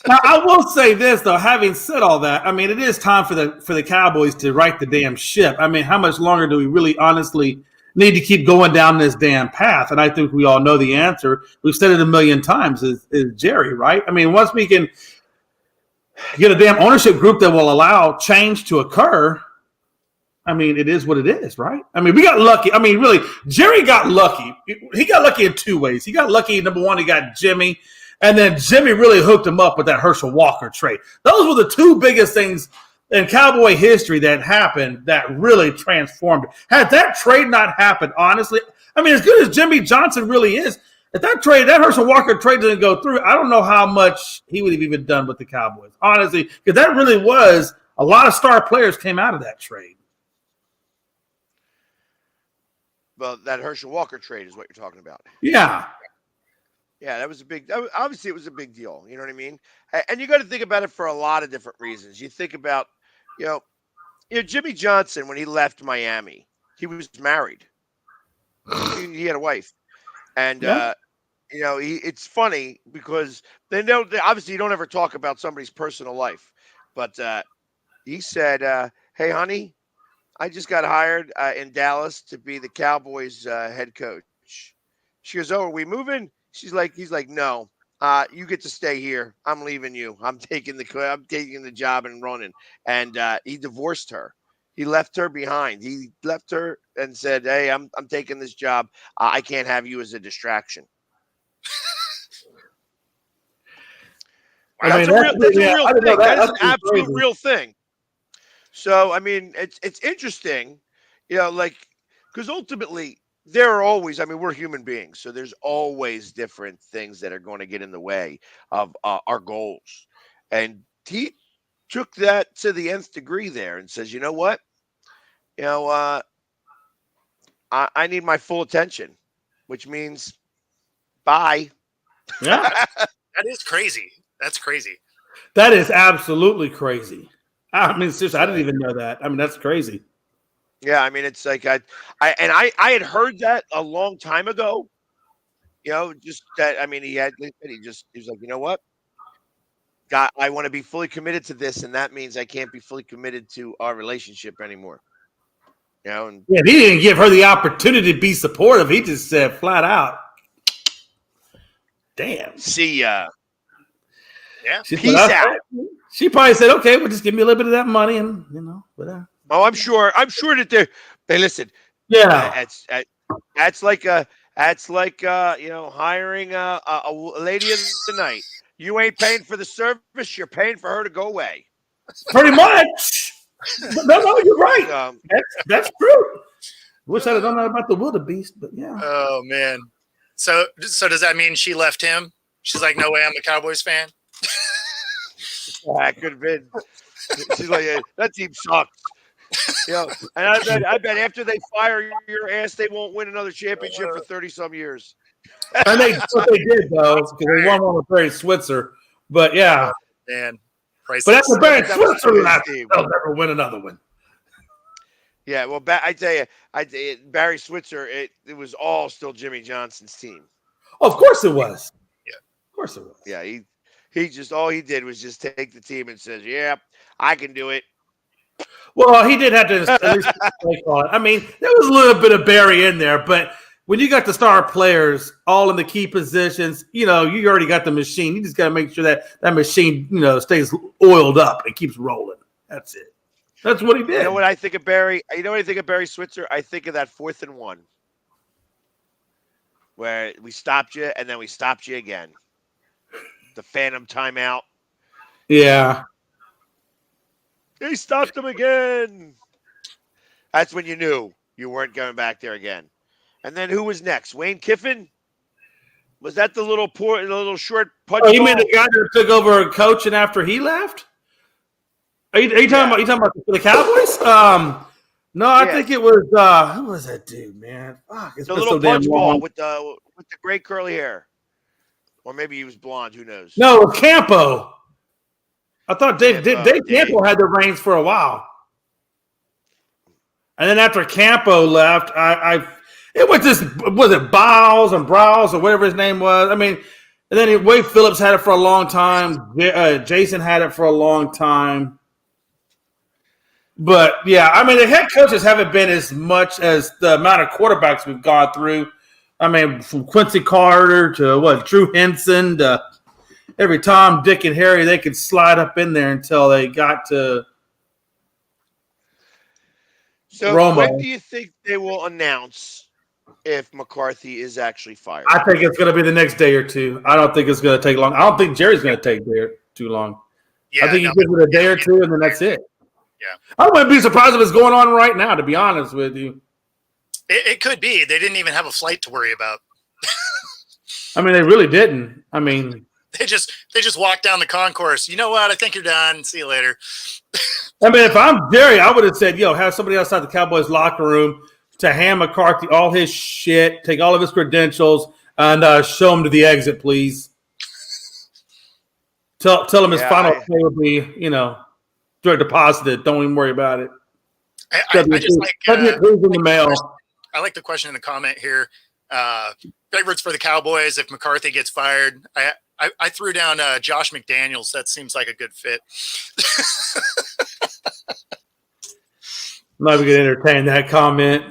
Now, I will say this though. Having said all that, I mean, it is time for the Cowboys to right the damn ship. I mean, how much longer do we really honestly need to keep going down this damn path? And I think we all know the answer. We've said it a million times. Is Jerry, right? I mean, once we can get a damn ownership group that will allow change to occur, I mean, it is what it is, right? I mean, we got lucky. I mean, really, Jerry got lucky. He got lucky in 2 ways. He got lucky, number one, he got Jimmy. And then Jimmy really hooked him up with that Herschel Walker trade. Those were the 2 biggest things in Cowboy history that happened that really transformed it. Had that trade not happened, honestly, I mean, as good as Jimmy Johnson really is, if that Herschel Walker trade didn't go through, I don't know how much he would have even done with the Cowboys, honestly, because that really was a lot of star players came out of that trade.
Well, that Herschel Walker trade is what you're talking about.
Yeah.
Yeah, that was obviously it was a big deal. You know what I mean? And you got to think about it for a lot of different reasons. You think about, you know, Jimmy Johnson, when he left Miami, he was married. He had a wife. And, you know, it's funny because they obviously you don't ever talk about somebody's personal life. But he said, hey, honey, I just got hired in Dallas to be the Cowboys head coach. She goes, oh, are we moving? He's like, no, you get to stay here. I'm leaving you. I'm taking the job and running. And he divorced her. He left her behind. He left her and said, hey, I'm taking this job. I can't have you as a distraction. That's a real thing. That is an absolute real thing. So, I mean, it's interesting, you know, like, because ultimately, there are always, I mean, we're human beings, so there's always different things that are going to get in the way of our goals. And he took that to the nth degree there and says, you know what? You know, I need my full attention, which means bye.
Yeah.
That is crazy. That's crazy.
That is absolutely crazy. I mean, seriously, I didn't even know that. I mean, that's crazy.
Yeah, I mean, it's like I had heard that a long time ago. You know, just that. I mean, he was like, you know what, God, I want to be fully committed to this, and that means I can't be fully committed to our relationship anymore. You know, and
yeah, he didn't give her the opportunity to be supportive. He just said flat out, "Damn,
see ya."
Yeah,
peace out.
She probably said, "Okay, well, just give me a little bit of that money, and you know, whatever."
Oh, I'm sure that they're. Hey, listen.
Yeah,
that's like you know, hiring a lady of the night. You ain't paying for the service. You're paying for her to go away.
Pretty much. No, you're right. That's true. Wish I'd have done that about the wildebeest, but yeah.
Oh man. So does that mean she left him? She's like, no way, I'm a Cowboys fan.
That could have been. She's like, that team sucks. You know, and I bet after they fire your ass, they won't win another championship for 30-some years.
And they did though, because they won one with Barry Switzer. But yeah,
man,
but after Barry Switzer left, they'll never win another one.
Yeah, well, I tell you, Barry Switzer, it was all still Jimmy Johnson's team.
Oh, of course it was.
Yeah,
of course it was.
Yeah, he just all he did was just take the team and says, "Yeah, I can do it."
Well, he did have to at least play call it. I mean, there was a little bit of Barry in there, but when you got the star players all in the key positions, you know, you already got the machine. You just got to make sure that machine, you know, stays oiled up and keeps rolling. That's it. That's what he did.
You know what I think of Barry? You know what I think of Barry Switzer? I think of that 4th and 1, where we stopped you and then we stopped you again. The phantom timeout.
Yeah.
He stopped him again. That's when you knew you weren't going back there again. And then who was next? Wayne Kiffin? Was that the little short punch?
Oh, you mean the guy that took over coaching after he left? Are you talking about the Cowboys? No, I think it was who was that dude, man? Fuck, it's
the
been
little
so damn
punch
long.
ball with the great curly hair. Or maybe he was blonde, who knows?
No, it was Campo. I thought Dave Campo had the reins for a while. And then after Campo left, it was it Biles and Browse or whatever his name was. I mean, and then Wade Phillips had it for a long time. Jason had it for a long time. But yeah, I mean, the head coaches haven't been as much as the amount of quarterbacks we've gone through. I mean, from Quincy Carter to Drew Henson to every Tom, Dick, and Harry, they could slide up in there until they got to.
So
Romo.
when do you think they will announce if McCarthy is actually fired?
I think it's going to be the next day or two. I don't think it's going to take long. I don't think Jerry's going to take too long.
Yeah,
I think he gives it a day or two, and then that's it.
Yeah.
I wouldn't be surprised if it's going on right now, to be honest with you.
It could be. They didn't even have a flight to worry about.
I mean, they really didn't. I mean,
they just walked down the concourse. You know what? I think you're done. See you later.
I mean, if I'm Jerry, I would have said, have somebody outside the Cowboys locker room to hand McCarthy all his shit, take all of his credentials, and show him to the exit, please. Tell him his final pay will be, direct deposited. Don't even worry about it.
I just like
in the mail.
I like the question in the comment here. Favorites for the Cowboys if McCarthy gets fired. I threw down Josh McDaniels. That seems like a good fit.
I'm not even going to entertain that comment.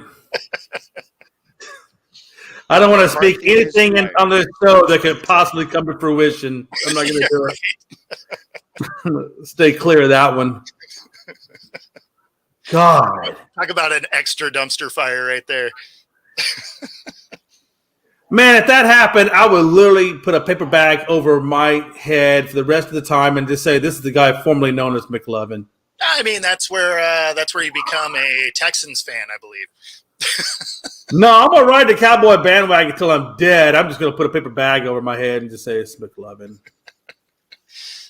I don't want to speak anything on this show that could possibly come to fruition. I'm not going to do it. Stay clear of that one. God.
Talk about an extra dumpster fire right there.
Man, if that happened, I would literally put a paper bag over my head for the rest of the time and just say, this is the guy formerly known as McLovin.
I mean, that's where you become a Texans fan, I believe.
No, I'm going to ride the Cowboy bandwagon until I'm dead. I'm just going to put a paper bag over my head and just say it's McLovin.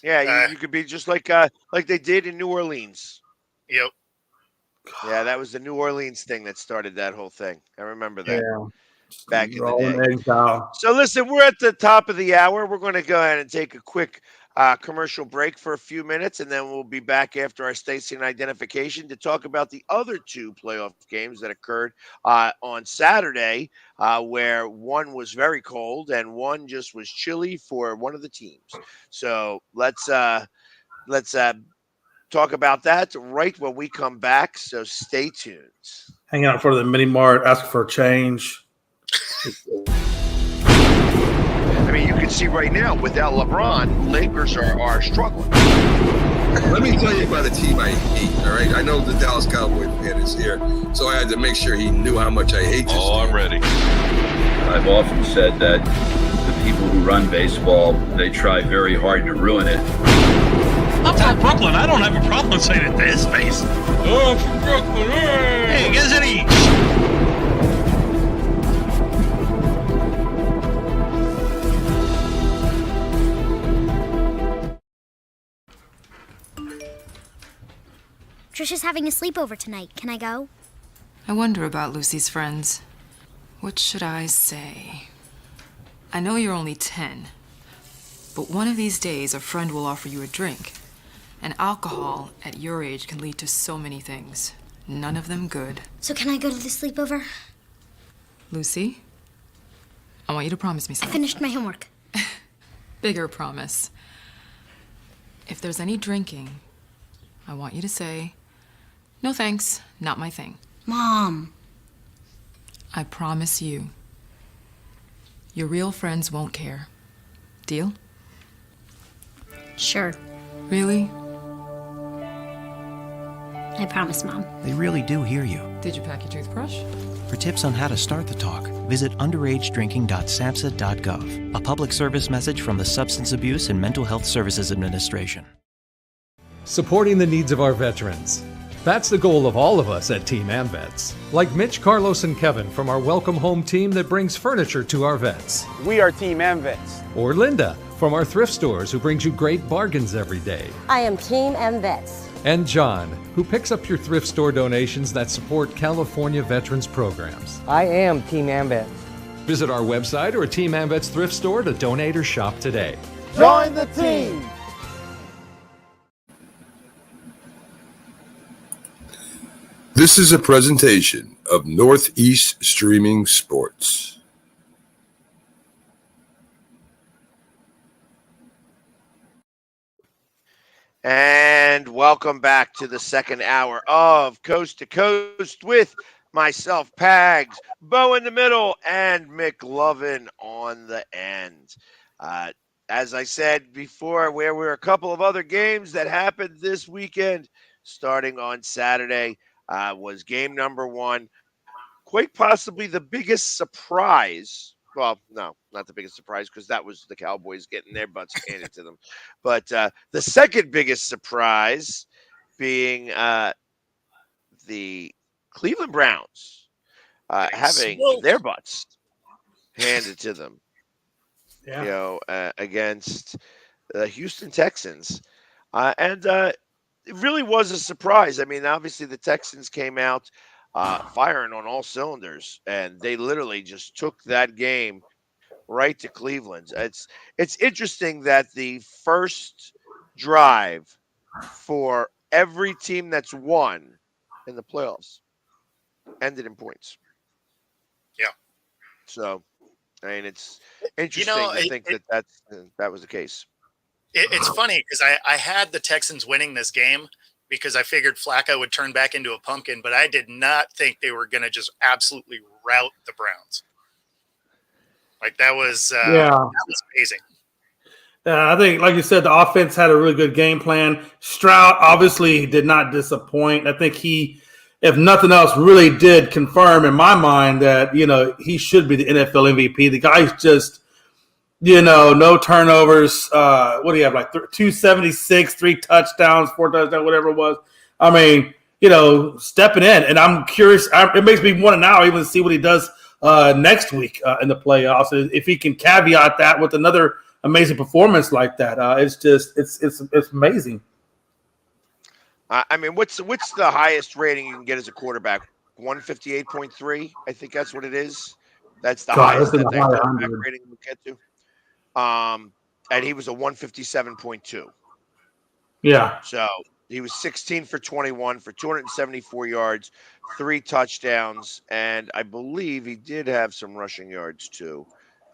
Yeah, you could be just like they did in New Orleans.
Yep.
Yeah, that was the New Orleans thing that started that whole thing. I remember that.
Yeah.
Back in the day. So listen, we're at the top of the hour. We're going to go ahead and take a quick commercial break for a few minutes, and then we'll be back after our station identification to talk about the other two playoff games that occurred on Saturday, where one was very cold and one just was chilly for one of the teams. So let's talk about that right when we come back. So stay tuned.
Hang out in front of the mini mart, ask for a change.
I mean, you can see right now, without LeBron, Lakers are struggling.
Let me tell you about a team I hate, all right? I know the Dallas Cowboy fan is here, so I had to make sure he knew how much I hate this team.
I'm ready.
I've often said that the people who run baseball, they try very hard to ruin it.
I'm from Brooklyn. I don't have a problem saying it to his face. Oh, I'm from Brooklyn. Hey, guys, any...
Trisha's having a sleepover tonight. Can I go?
I wonder about Lucy's friends. What should I say? I know you're only 10, but one of these days a friend will offer you a drink. And alcohol at your age can lead to so many things. None of them good.
So can I go to the sleepover?
Lucy, I want you to promise me
I
something.
finished my homework.
Bigger promise. If there's any drinking, I want you to say, "No thanks, not my thing."
Mom.
I promise you, your real friends won't care. Deal?
Sure.
Really?
I promise, Mom.
They really do hear you.
Did you pack your toothbrush?
For tips on how to start the talk, visit underagedrinking.samhsa.gov. A public service message from the Substance Abuse and Mental Health Services Administration.
Supporting the needs of our veterans. That's the goal of all of us at Team AmVets. Like Mitch, Carlos, and Kevin from our Welcome Home team that brings furniture to our vets.
We are Team AmVets.
Or Linda from our thrift stores who brings you great bargains every day.
I am Team AmVets.
And John, who picks up your thrift store donations that support California veterans programs.
I am Team AmVets.
Visit our website or a Team AmVets thrift store to donate or shop today.
Join the team!
This is a presentation of Northeast Streaming Sports.
And welcome back to the second hour of Coast to Coast with myself, Pags, Bo in the middle, and McLovin on the end. As I said before, there were a couple of other games that happened this weekend. Starting on Saturday was game number one. Quite possibly the biggest surprise. Well, no, not the biggest surprise because that was the Cowboys getting their butts handed to them. But the second biggest surprise being the Cleveland Browns having their butts handed to them. Against the Houston Texans. And it really was a surprise. I mean, obviously the Texans came out firing on all cylinders, and they literally just took that game right to Cleveland. It's interesting that the first drive for every team that's won in the playoffs ended in points.
Yeah.
So, I mean, it's interesting to think that was the case.
It's funny because I had the Texans winning this game because I figured Flacco would turn back into a pumpkin, but I did not think they were going to just absolutely rout the Browns. Like that was amazing.
I think, like you said, the offense had a really good game plan. Stroud obviously did not disappoint. I think he, if nothing else, really did confirm in my mind that, he should be the NFL MVP. The guy's just, no turnovers. What do you have, like 276, 3 touchdowns, 4 touchdowns, whatever it was. I mean, stepping in. And I'm curious. It makes me want to now even see what he does next week in the playoffs. If he can caveat that with another amazing performance like that. It's amazing.
I mean, what's the highest rating you can get as a quarterback? 158.3. I think that's what it is. That's the highest that quarterback rating will get to. And he was a 157.2.
Yeah.
So he was 16 for 21 for 274 yards, 3 touchdowns, and I believe he did have some rushing yards too.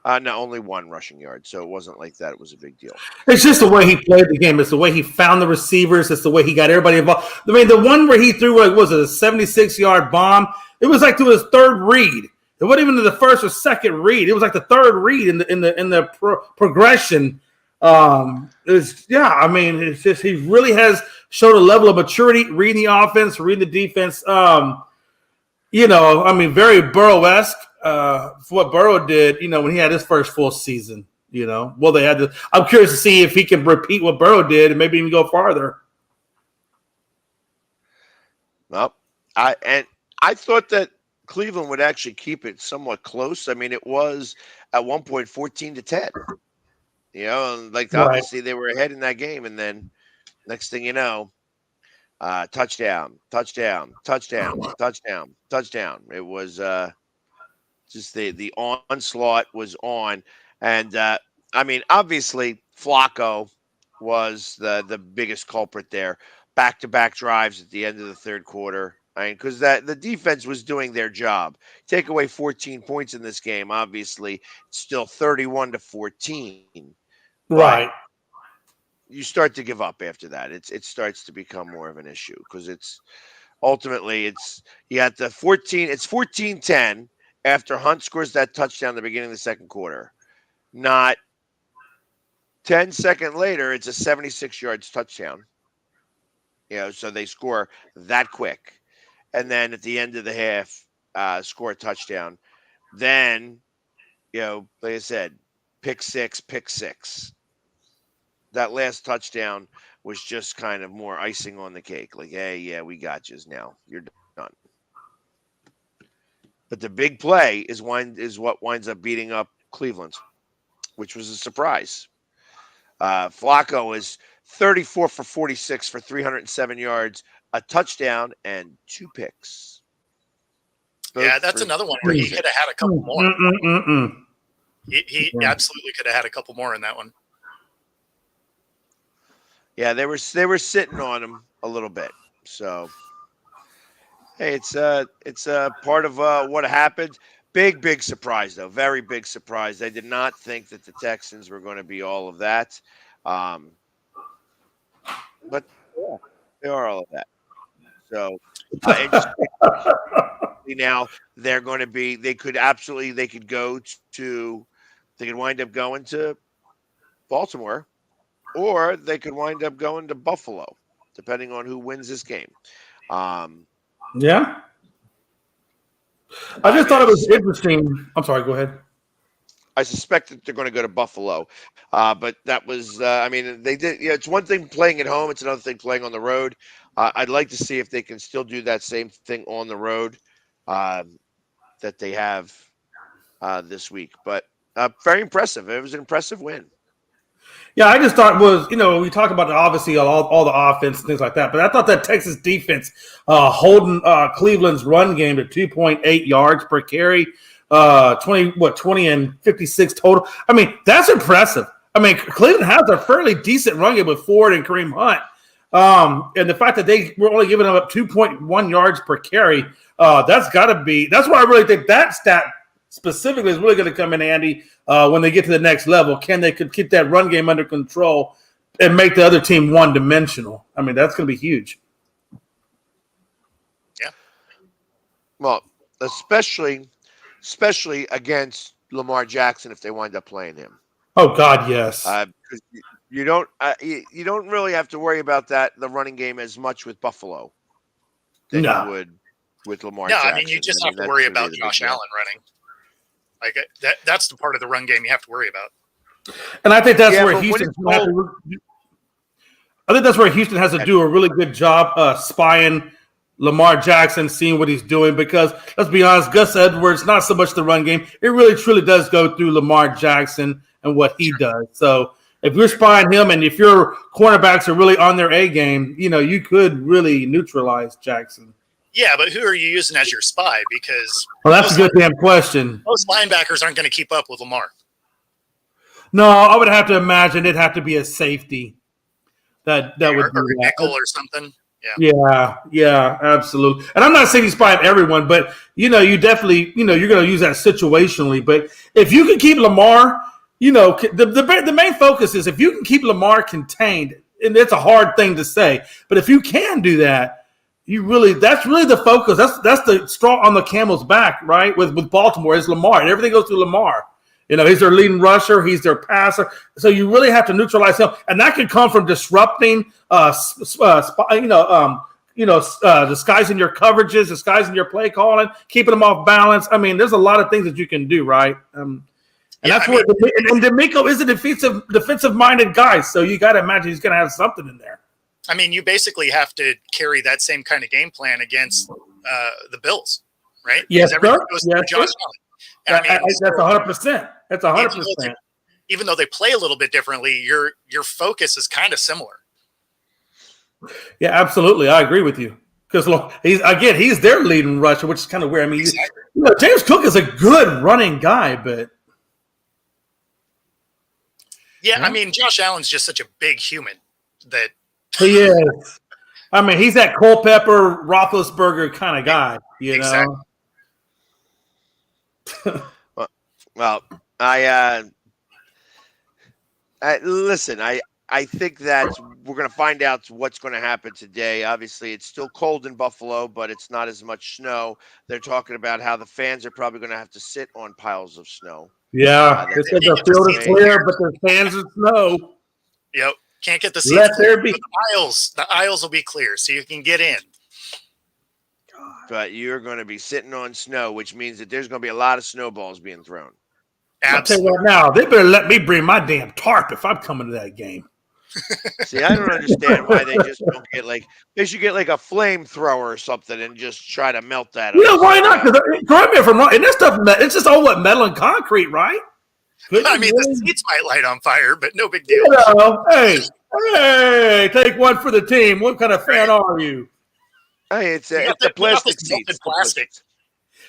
No, only 1 rushing yard, so it wasn't like that. It was a big deal.
It's just the way he played the game. It's the way he found the receivers. It's the way he got everybody involved. I mean, the one where he threw, a 76-yard bomb, it was like to his third read. It wasn't even to the first or second read. It was like the third read in the progression. It's just he really has showed a level of maturity, reading the offense, reading the defense. Very Burrow-esque. For what Burrow did, when he had his first full season, I'm curious to see if he can repeat what Burrow did and maybe even go farther.
Well, I thought that Cleveland would actually keep it somewhat close. I mean, it was at one point 14-10. Obviously they were ahead in that game, and then next thing you know, touchdown. It was just the onslaught was on. And, obviously Flacco was the biggest culprit there. Back-to-back drives at the end of the third quarter. Because the defense was doing their job. Take away 14 points in this game, obviously, it's still 31-14.
Right.
You start to give up after that. It starts to become more of an issue because it's ultimately you got the 14. It's 14-10 after Hunt scores that touchdown at the beginning of the second quarter. Not 10 seconds later, it's a 76 yards touchdown. So they score that quick. And then at the end of the half, score a touchdown. Then, like I said, pick six. That last touchdown was just kind of more icing on the cake. Like, hey, yeah, we got you now. You're done. But the big play is what winds up beating up Cleveland, which was a surprise. Flacco is 34 for 46 for 307 yards, a touchdown, and 2 picks.
Yeah, that's another one where he could have had a couple more. He absolutely could have had a couple more in that one.
Yeah, they were sitting on him a little bit. So, hey, it's part of what happened. Big surprise though, very big surprise. I did not think that the Texans were going to be all of that, but yeah, they are all of that. So, and just now they're going to be. They could wind up going to Baltimore, or they could wind up going to Buffalo, depending on who wins this game.
Yeah. I just thought it was interesting. I'm sorry, go ahead.
I suspect that they're going to go to Buffalo. But that was, they did. Yeah, it's one thing playing at home. It's another thing playing on the road. I'd like to see if they can still do that same thing on the road that they have this week. But very impressive. It was an impressive win.
Yeah, I just thought we talk about obviously all the offense and things like that, but I thought that Texas defense holding Cleveland's run game to 2.8 yards per carry, 20 and 56 total. I mean, that's impressive. I mean, Cleveland has a fairly decent run game with Ford and Kareem Hunt. And the fact that they were only giving up 2.1 yards per carry, that's why I really think that stat specifically is really going to come in handy when they get to the next level. Can they keep that run game under control and make the other team one-dimensional? I mean, that's going to be huge.
Yeah.
Well, especially against Lamar Jackson if they wind up playing him.
Oh God, yes.
Because you don't really have to worry about the running game as much with Buffalo than you would with Lamar Jackson.
I mean, you just have to worry about Josh Allen running. Like that's the part of the run game you have to worry about.
And I think that's where Houston has to do a really good job spying Lamar Jackson, seeing what he's doing. Because let's be honest, Gus Edwards, not so much the run game. It really truly does go through Lamar Jackson and what he does. So if you're spying him and if your cornerbacks are really on their A game, you could really neutralize Jackson.
Yeah, but who are you using as your spy? Because
that's a good damn question.
Most linebackers aren't going to keep up with Lamar.
No, I would have to imagine it'd have to be a safety that would be
a nickel or something.
Yeah, absolutely. And I'm not saying he's spying everyone, but you definitely you're going to use that situationally. But if you can keep Lamar, the main focus is if you can keep Lamar contained, and it's a hard thing to say, but if you can do that. That's really the focus. That's the straw on the camel's back, right? With Baltimore is Lamar, and everything goes through Lamar. He's their leading rusher, he's their passer. So you really have to neutralize him, and that can come from disrupting, disguising your coverages, disguising your play calling, keeping them off balance. I mean, there's a lot of things that you can do, right? And D'Amico is a defensive-minded guy, so you got to imagine he's going to have something in there.
I mean, you basically have to carry that same kind of game plan against the Bills, right?
Yes, sir.
Josh Allen.
That's 100%. That's 100%.
Even though they play a little bit differently, your focus is kind of similar.
Yeah, absolutely. I agree with you. Because he's their leading rusher, which is kind of weird. I mean, exactly. James Cook is a good running guy, but
I mean, Josh Allen's just such a big human that.
He is. I mean, he's that Culpepper, Roethlisberger kind of guy, know?
Well, I listen, I think that we're going to find out what's going to happen today. Obviously, it's still cold in Buffalo, but it's not as much snow. They're talking about how the fans are probably going to have to sit on piles of snow.
Yeah, they said the field is clear, but there's fans of snow.
Yep. Can't get the seats clear, but the aisles will be clear, so you can get in.
But you're going to be sitting on snow, which means that there's going to be a lot of snowballs being thrown.
Absolutely. I'll tell you right now, they better let me bring my damn tarp if I'm coming to that game.
See, I don't understand why they just don't get like they should get like a flamethrower or something and just try to melt that
Yeah,
ice.
why not? Because correct me if I'm wrong. And that stuff, it's just all what metal and concrete, right?
I mean, the seats might light on fire, but no big deal.
You know, hey, take one for the team. What kind of fan are you?
Hey, it's the plastic seats.
Plastic.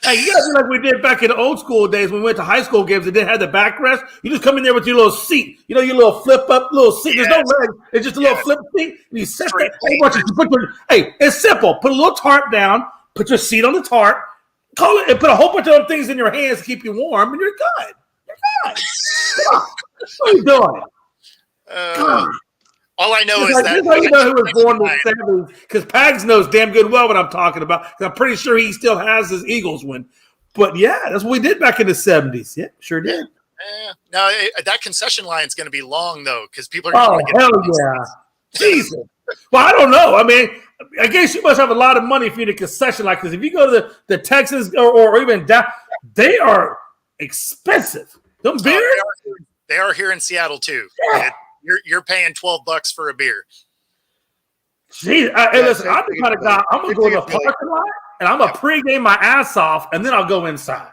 Hey, you gotta do like we did back in the old school days when we went to high school games and didn't have the backrest. You just come in there with your little seat, your little flip up little seat. There's no legs. It's just a little flip seat. And you set that. Hey, it's simple. Put a little tarp down. Put your seat on the tarp. Call it and put a whole bunch of other things in your hands to keep you warm, and you're good. You're good. Come on. What are you doing? Come on.
All I know is
like,
that
you know who was born in the 70s because Pags knows damn good well what I'm talking about. I'm pretty sure he still has his Eagles win. But yeah, that's what we did back in the 70s. Yeah, sure did.
No, that concession line is going to be long though because people are.
Oh hell yeah, Jesus. Well, I don't know. I mean, I guess you must have a lot of money for you to concession like this. If you go to the Texans or even down, they are expensive. Them beers.
They are here in Seattle too.
Yeah.
You're paying $12 for a beer.
Gee, hey, listen, I'm the kind of guy. I'm gonna go to the parking lot and I'm gonna pregame my ass off, and then I'll go inside.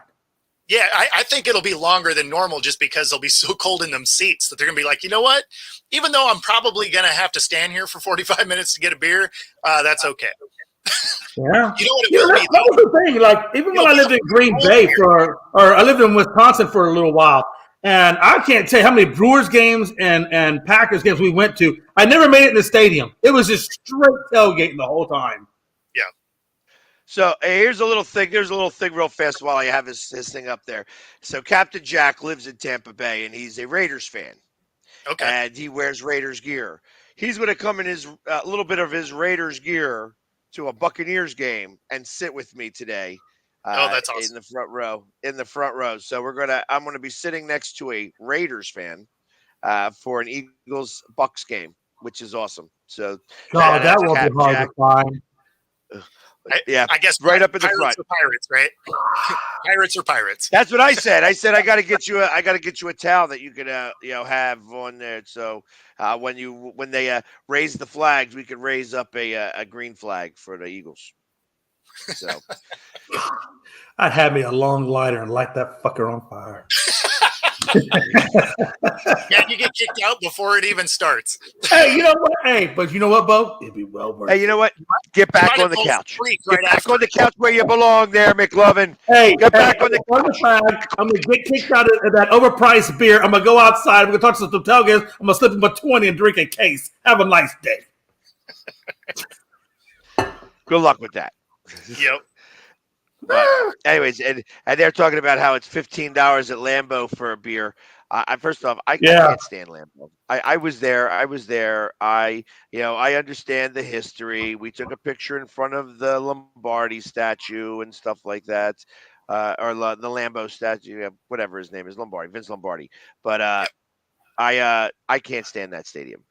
Yeah, I think it'll be longer than normal just because they'll be so cold in them seats that they're gonna be like, you know what? Even though I'm probably gonna have to stand here for 45 minutes to get a beer, that's okay.
Yeah,
you know what it will be.
That was the thing. Like even when I lived in Green Bay or I lived in Wisconsin for a little while. And I can't tell you how many Brewers games and Packers games we went to. I never made it in the stadium. It was just straight tailgating the whole time.
Yeah.
So here's a little thing. There's a little thing real fast while I have his thing up there. So Captain Jack lives in Tampa Bay, and he's a Raiders fan.
Okay.
And he wears Raiders gear. He's going to come in his a little bit of his Raiders gear to a Buccaneers game and sit with me today.
That's awesome.
In the front row. So I'm gonna be sitting next to a Raiders fan for an Eagles Bucks game, which is awesome. So
that will be hard to find.
I guess
right up in the front.
Pirates, right? Pirates or pirates.
That's what I said. I said I got to get you a towel that you could have on there. So when they raise the flags, we could raise up a green flag for the Eagles. So
I'd have me a long lighter and light that fucker on fire.
Yeah, you get kicked out before it even starts.
Hey, you know what? Hey, but you know what, Bo? It'd be well worth it.
Hey, you know what? Get back on the couch. Get back on the couch where you belong there, McLovin.
Hey,
get back on the
couch. I'm going to get kicked out of that overpriced beer. I'm going to go outside. I'm going to talk to some tailgaters. I'm going to slip them a 20 and drink a case. Have a nice day.
Good luck with that.
Yep.
But anyways, and they're talking about how it's $15 at Lambeau for a beer. First off, I can't stand Lambeau. I was there. I understand the history. We took a picture in front of the Lombardi statue and stuff like that, or the Lambeau statue, whatever his name is, Vince Lombardi. But I can't stand that stadium.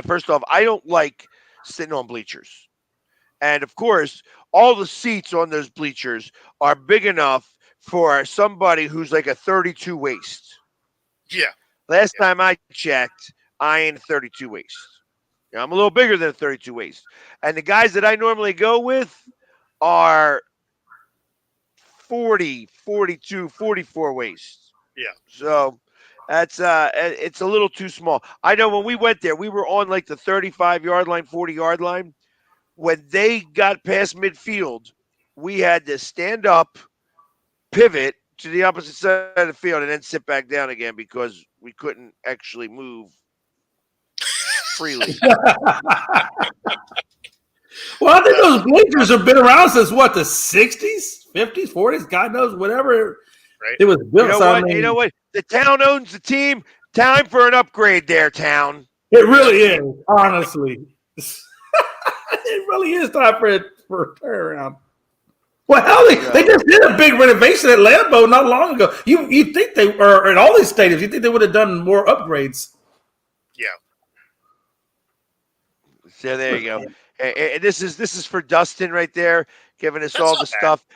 First off, I don't like sitting on bleachers. And of course, all the seats on those bleachers are big enough for somebody who's like a 32 waist.
Yeah.
Last time I checked, I ain't 32 waist. I'm a little bigger than a 32 waist. And the guys that I normally go with are 40, 42, 44 waist.
Yeah.
So that's it's a little too small. I know when we went there, we were on like the 35-yard line, 40-yard line. When they got past midfield, we had to stand up, pivot to the opposite side of the field, and then sit back down again because we couldn't actually move freely.
Well, I think those bleachers have been around since what, the 60s, 50s, 40s, God knows, whatever.
Right.
It was built.
You know what? The town owns the team. Time for an upgrade there, town.
It really is, honestly. It really is time for a turnaround. Well, hell, they just did a big renovation at Lambeau not long ago. You think they were at all these stadiums? You think they would have done more upgrades?
Yeah.
So there you go. And this is for Dustin right there, giving us all the stuff.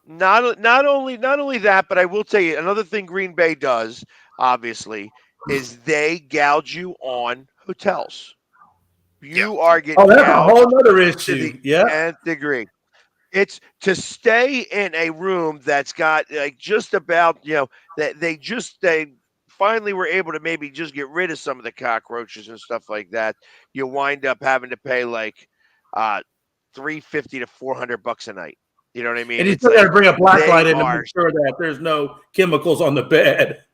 Not only that, but I will tell you another thing Green Bay does, obviously, is they gouge you on hotels. You are getting
Oh, that's a
gouged
whole other
to
issue.
the
Yeah.
nth degree. It's to stay in a room that's got like just about, that they finally were able to maybe just get rid of some of the cockroaches and stuff like that. You wind up having to pay like uh $350 to $400 a night. You know what I
And
mean?
you
It's
still got
like
to bring a black
they
light in to
are.
make sure that there's no chemicals on the bed.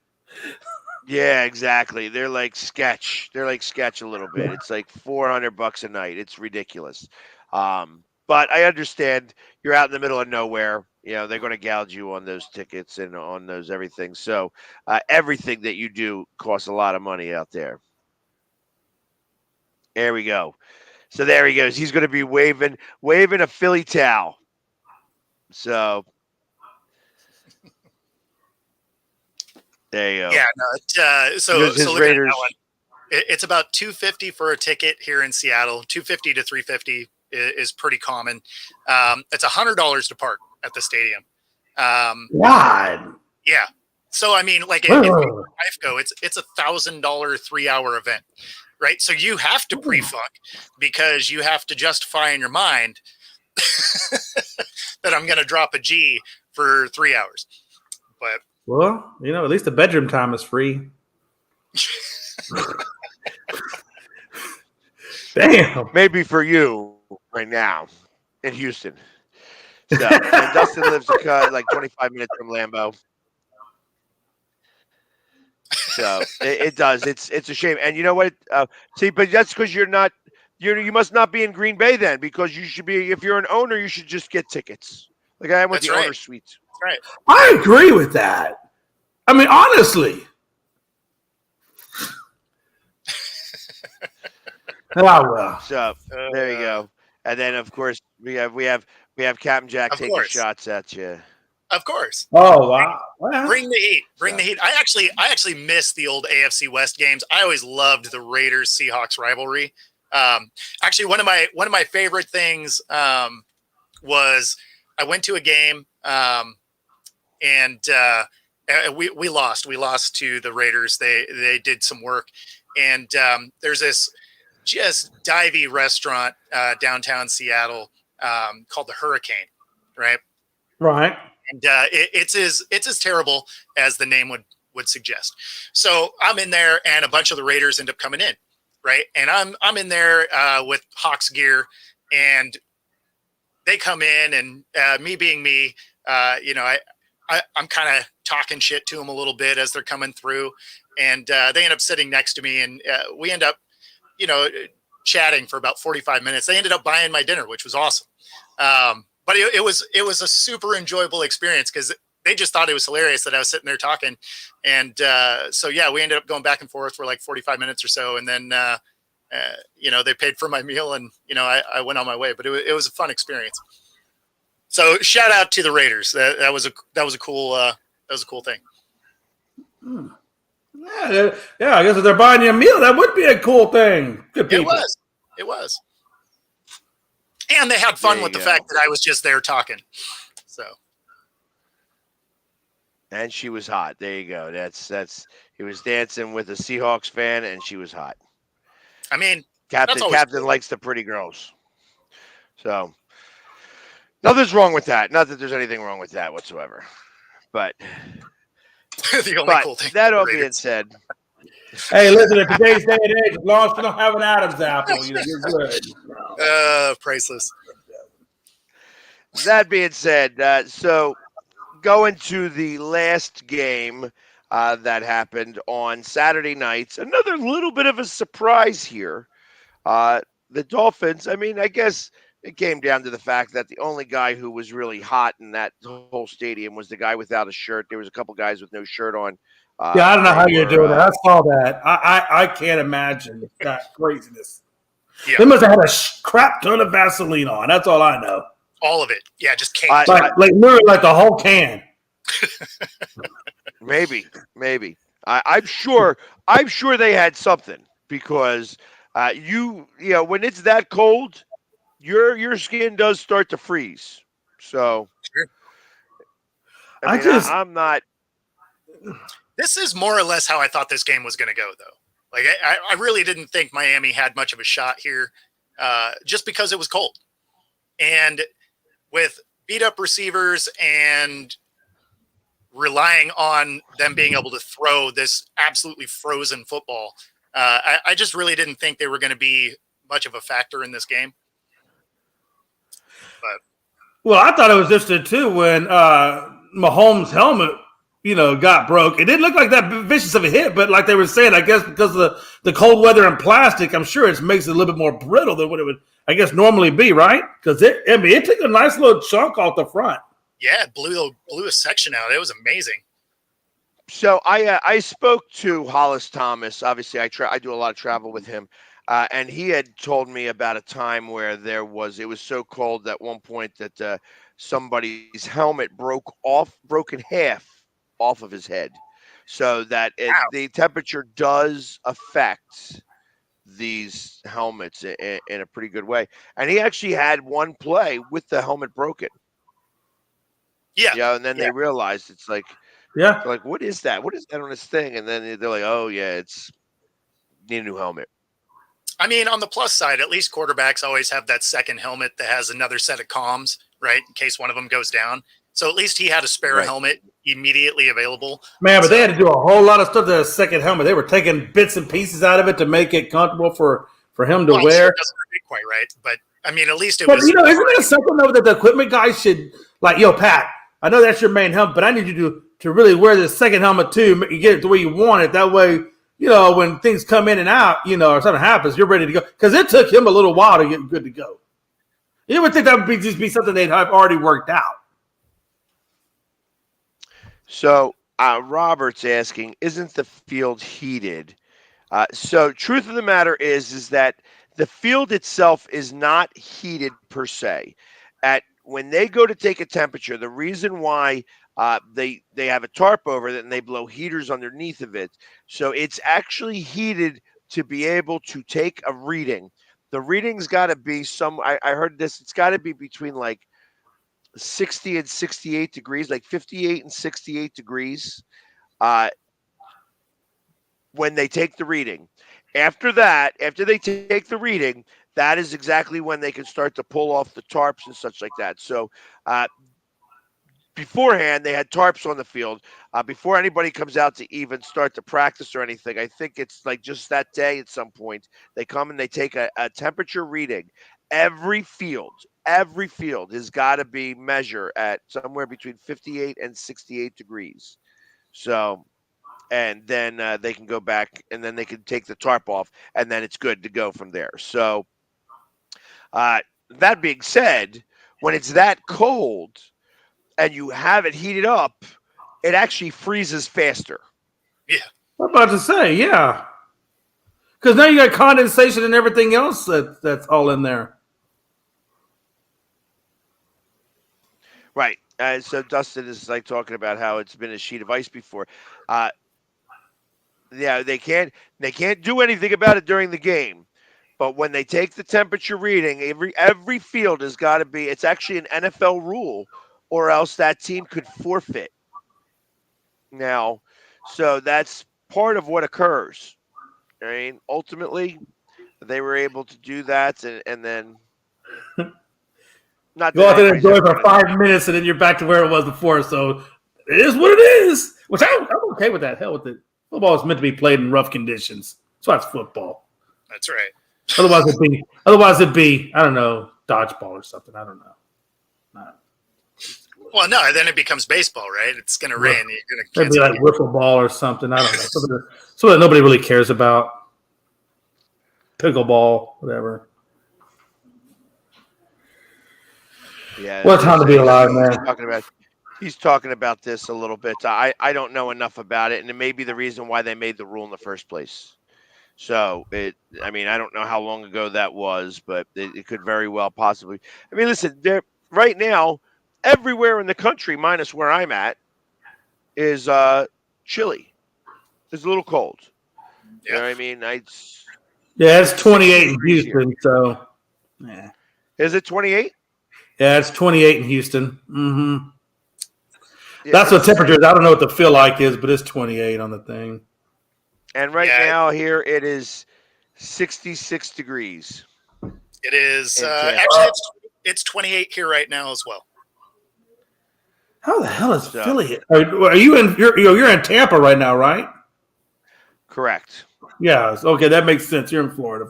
Yeah, exactly. They're like sketch. They're like sketch a little bit. It's like $400 a night. It's ridiculous. But I understand you're out in the middle of nowhere. They're going to gouge you on those tickets and on those everything. So everything that you do costs a lot of money out there. There we go. So there he goes. He's going to be waving a Philly towel. So there you go.
Yeah, no. So
Because his
looking at
Raiders.
that one, it's about $250 for a ticket here in Seattle. $250 to $350 is pretty common. It's $100 to park at the stadium.
God.
Yeah. So I mean, like if you and your wife go, it's $1,000 3-hour event, right? So you have to pre-fuck because you have to justify in your mind that I'm going to drop a G for 3 hours. But
Well, at least the bedroom time is free. Damn.
Maybe for you right now in Houston. So, and Dustin lives like 25 minutes from Lambeau. So it does. It's a shame. And you know what? See, but that's because you must not be in Green Bay then, because you should be. If you're an owner, you should just get tickets. Like I am with
That's
the
right.
owner suites.
That's right.
I agree with that. I mean, honestly. Oh well.
So there you go. And then of course we have Captain Jack taking shots at you.
Of course.
Oh wow! Well,
Bring the heat. Bring the heat. I actually miss the old AFC West games. I always loved the Raiders Seahawks rivalry. Actually, one of my favorite things was I went to a game and we lost. We lost to the Raiders. They did some work, and there's this just divey restaurant downtown Seattle called the Hurricane, right?
Right.
And it's as terrible as the name would suggest. So I'm in there, and a bunch of the Raiders end up coming in, right? And I'm in there with Hawks gear, and they come in, and me being me, I'm kind of talking shit to them a little bit as they're coming through, and they end up sitting next to me, and we end up, chatting for about 45 minutes. They ended up buying my dinner, which was awesome. But it was a super enjoyable experience because they just thought it was hilarious that I was sitting there talking. And so, yeah, we ended up going back and forth for like 45 minutes or so. And then, they paid for my meal, and, I went on my way, but it was a fun experience. So shout out to the Raiders. That was a cool thing.
Yeah, I guess if they're buying you a meal, that would be a cool thing. Good people.
It was. And they had fun with the fact that I was just there talking. So.
And she was hot. There you go. That's he was dancing with a Seahawks fan, and she was hot.
I mean,
Captain
cool.
likes the pretty girls. So nothing's wrong with that. Not that there's anything wrong with that whatsoever. But
the only cool thing.
That all being said.
Hey, listen, in today's day and age, as long as you don't have an Adam's apple, you're good.
Priceless.
That being said, so going to the last game that happened on Saturday nights, another little bit of a surprise here. The Dolphins, I mean, I guess it came down to the fact that the only guy who was really hot in that whole stadium was the guy without a shirt. There was a couple guys with no shirt on.
Yeah, I don't know how you're doing that. I saw that. I can't imagine that craziness.
Yeah.
They must have had a crap ton of Vaseline on. That's all I know.
All of it. Yeah, just came.
Like literally like the whole can.
Maybe. I'm sure they had something because when it's that cold, your skin does start to freeze. So I'm not.
This is more or less how I thought this game was going to go, though. Like I really didn't think Miami had much of a shot here, just because it was cold, and with beat up receivers and relying on them being able to throw this absolutely frozen football. I just really didn't think they were going to be much of a factor in this game. But
Well, I thought it was interesting too when Mahomes' helmet, got broke. It didn't look like that vicious of a hit, but like they were saying, I guess because of the cold weather and plastic, I'm sure it makes it a little bit more brittle than what it would, I guess, normally be, right? Because it took a nice little chunk off the front.
Yeah, it blew a section out. It was amazing.
So I spoke to Hollis Thomas. Obviously, I do a lot of travel with him, and he had told me about a time where it was so cold at one point that somebody's helmet broke in half off of his head, so that the temperature does affect these helmets in a pretty good way. And he actually had one play with the helmet broken. Yeah, and then they realized it's like, what is that? What is that on this thing? And then they're like, oh yeah, it's need a new helmet.
I mean, on the plus side, at least quarterbacks always have that second helmet that has another set of comms, right, in case one of them goes down. So at least he had a spare helmet immediately available.
Man, but they had to do a whole lot of stuff to the second helmet. They were taking bits and pieces out of it to make it comfortable for him to wear.
Sure, it doesn't fit quite right, but I mean, at least it was.
Isn't it something though that the equipment guys should like? Yo, Pat, I know that's your main helmet, but I need you to really wear the second helmet too. You get it the way you want it. That way, when things come in and out, or something happens, you're ready to go. Because it took him a little while to get good to go. You would think that would be something they'd have already worked out.
So Robert's asking, isn't the field heated? So truth of the matter is that the field itself is not heated per se. When they go to take a temperature, the reason why they have a tarp over it and they blow heaters underneath of it, so it's actually heated to be able to take a reading. The reading's got to be I heard this. It's got to be between like 60 and 68 degrees, like 58 and 68 degrees when they take the reading. After they take the reading, that is exactly when they can start to pull off the tarps and such like that. So beforehand, they had tarps on the field. Before anybody comes out to even start to practice or anything, I think it's like just that day at some point, they come and they take a temperature reading. Every field has got to be measured at somewhere between 58 and 68 degrees. So, and then they can go back and then they can take the tarp off and then it's good to go from there. So, that being said, when it's that cold and you have it heated up, it actually freezes faster.
Yeah.
I'm about to say, yeah. Because now you got condensation and everything else that's all in there.
Right. So Dustin is like talking about how it's been a sheet of ice before. Yeah, they can't do anything about it during the game. But when they take the temperature reading, every field has got to be. It's actually an NFL rule, or else that team could forfeit. Now, so that's part of what occurs. I mean, ultimately, they were able to do that, and then not
go out there and enjoy for 5 minutes, and then you're back to where it was before. So it is what it is. Which I'm okay with that. Hell with it. Football is meant to be played in rough conditions. That's why it's football.
That's right.
Otherwise it'd be, I don't know, dodgeball or something. I don't know.
Well, no, then it becomes baseball, right? It's going to rain. You're
It'd be like wiffle ball or something. I don't know. Something that nobody really cares about. Pickleball, whatever.
Yeah.
What time to be alive, man?
He's talking about this a little bit. I don't know enough about it, and it may be the reason why they made the rule in the first place. So I don't know how long ago that was, but it could very well possibly. I mean, listen, right now, everywhere in the country, minus where I'm at, is chilly. It's a little cold. You know what I mean?
It's 28 in Houston, so yeah.
Is it 28?
Yeah, it's 28 in Houston. Mm-hmm. Yeah, that's what temperature is. I don't know what the feel like is, but it's 28 on the thing.
And right now here it is 66 degrees.
It is
in Tampa.
actually it's 28 here right now as well.
How the hell is Philly? Are you in? You're in Tampa right now, right?
Correct.
Yeah. Okay, that makes sense. You're in Florida.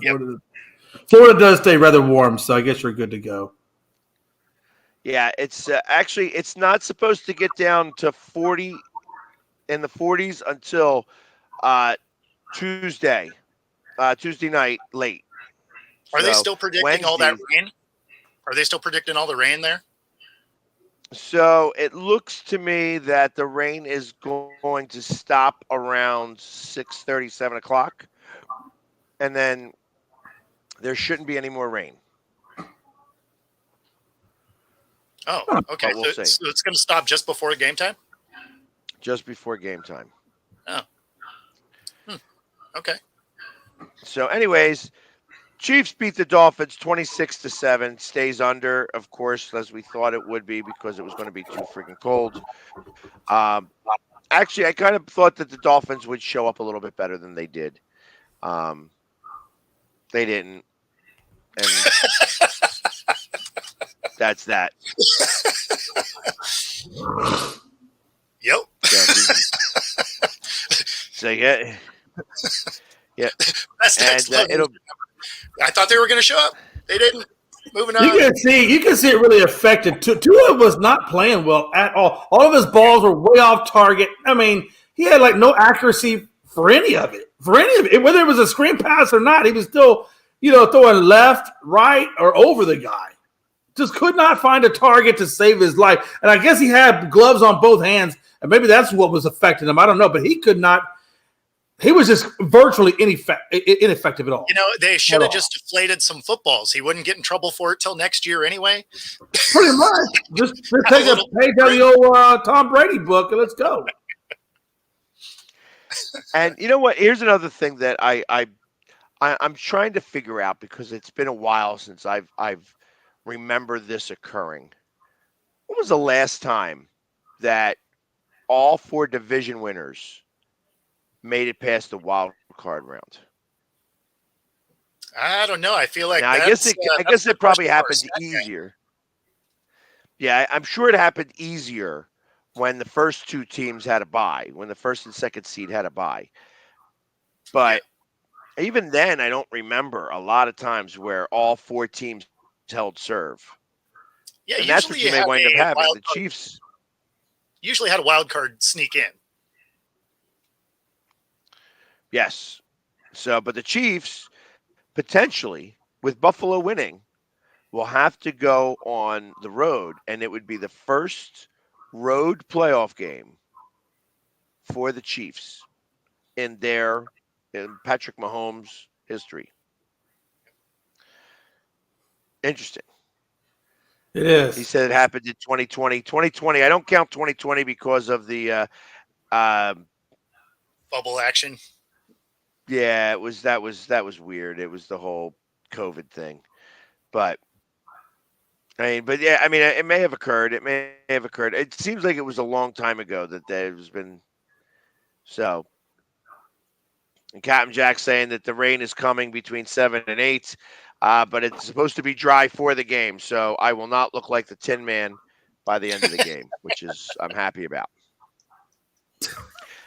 Florida does stay rather warm, so I guess you're good to go.
Yeah, it's actually it's not supposed to get down to 40 in the 40s until Tuesday night late.
Are they still predicting
Wednesday,
all that rain? Are they still predicting all the rain there?
So it looks to me that the rain is going to stop around 6:30, 7 o'clock, and then there shouldn't be any more rain.
Oh, okay.
But we'll see.
So it's going to stop just before game time?
Just before game time.
Oh. Okay.
So anyways, Chiefs beat the Dolphins 26-7, stays under, of course, as we thought it would be because it was going to be too freaking cold. Actually, I kind of thought that the Dolphins would show up a little bit better than they did. They didn't. And that's that.
Yep.
So yeah.
That's next level. I thought they were going to show up. They didn't. Moving on.
You can see it really affected. Tua was not playing well at all. All of his balls were way off target. I mean, he had like no accuracy for any of it. Whether it was a screen pass or not, he was still, throwing left, right, or over the guy. Just could not find a target to save his life. And I guess he had gloves on both hands, and maybe that's what was affecting him. I don't know, but he could not. He was just virtually ineffective at all.
They should have just deflated some footballs. He wouldn't get in trouble for it till next year anyway.
Pretty much. Just take a page out of the old Tom Brady book and let's go.
And you know what? Here's another thing that I'm trying to figure out because it's been a while since I've remembered this occurring. When was the last time that all four division winners made it past the wild card round?
I don't know. I feel like
now, I guess it probably happened easier. Yeah, I'm sure it happened easier when the first two teams had a bye, when the first and second seed had a bye. But even then, I don't remember a lot of times where all four teams held serve.
Yeah,
and that's what you may wind up having. The Chiefs
usually had a wild card sneak in.
Yes. So, but the Chiefs potentially, with Buffalo winning, will have to go on the road, and it would be the first road playoff game for the Chiefs in Patrick Mahomes' history. Interesting.
It is.
He said it happened in 2020. 2020, I don't count 2020 because of the
bubble action.
Yeah, that was weird. It was the whole COVID thing. But it may have occurred. It may have occurred. It seems like it was a long time ago that there has been. So, and Captain Jack saying that the rain is coming between 7 and 8, but it's supposed to be dry for the game. So I will not look like the Tin Man by the end of the game, which is I'm happy about.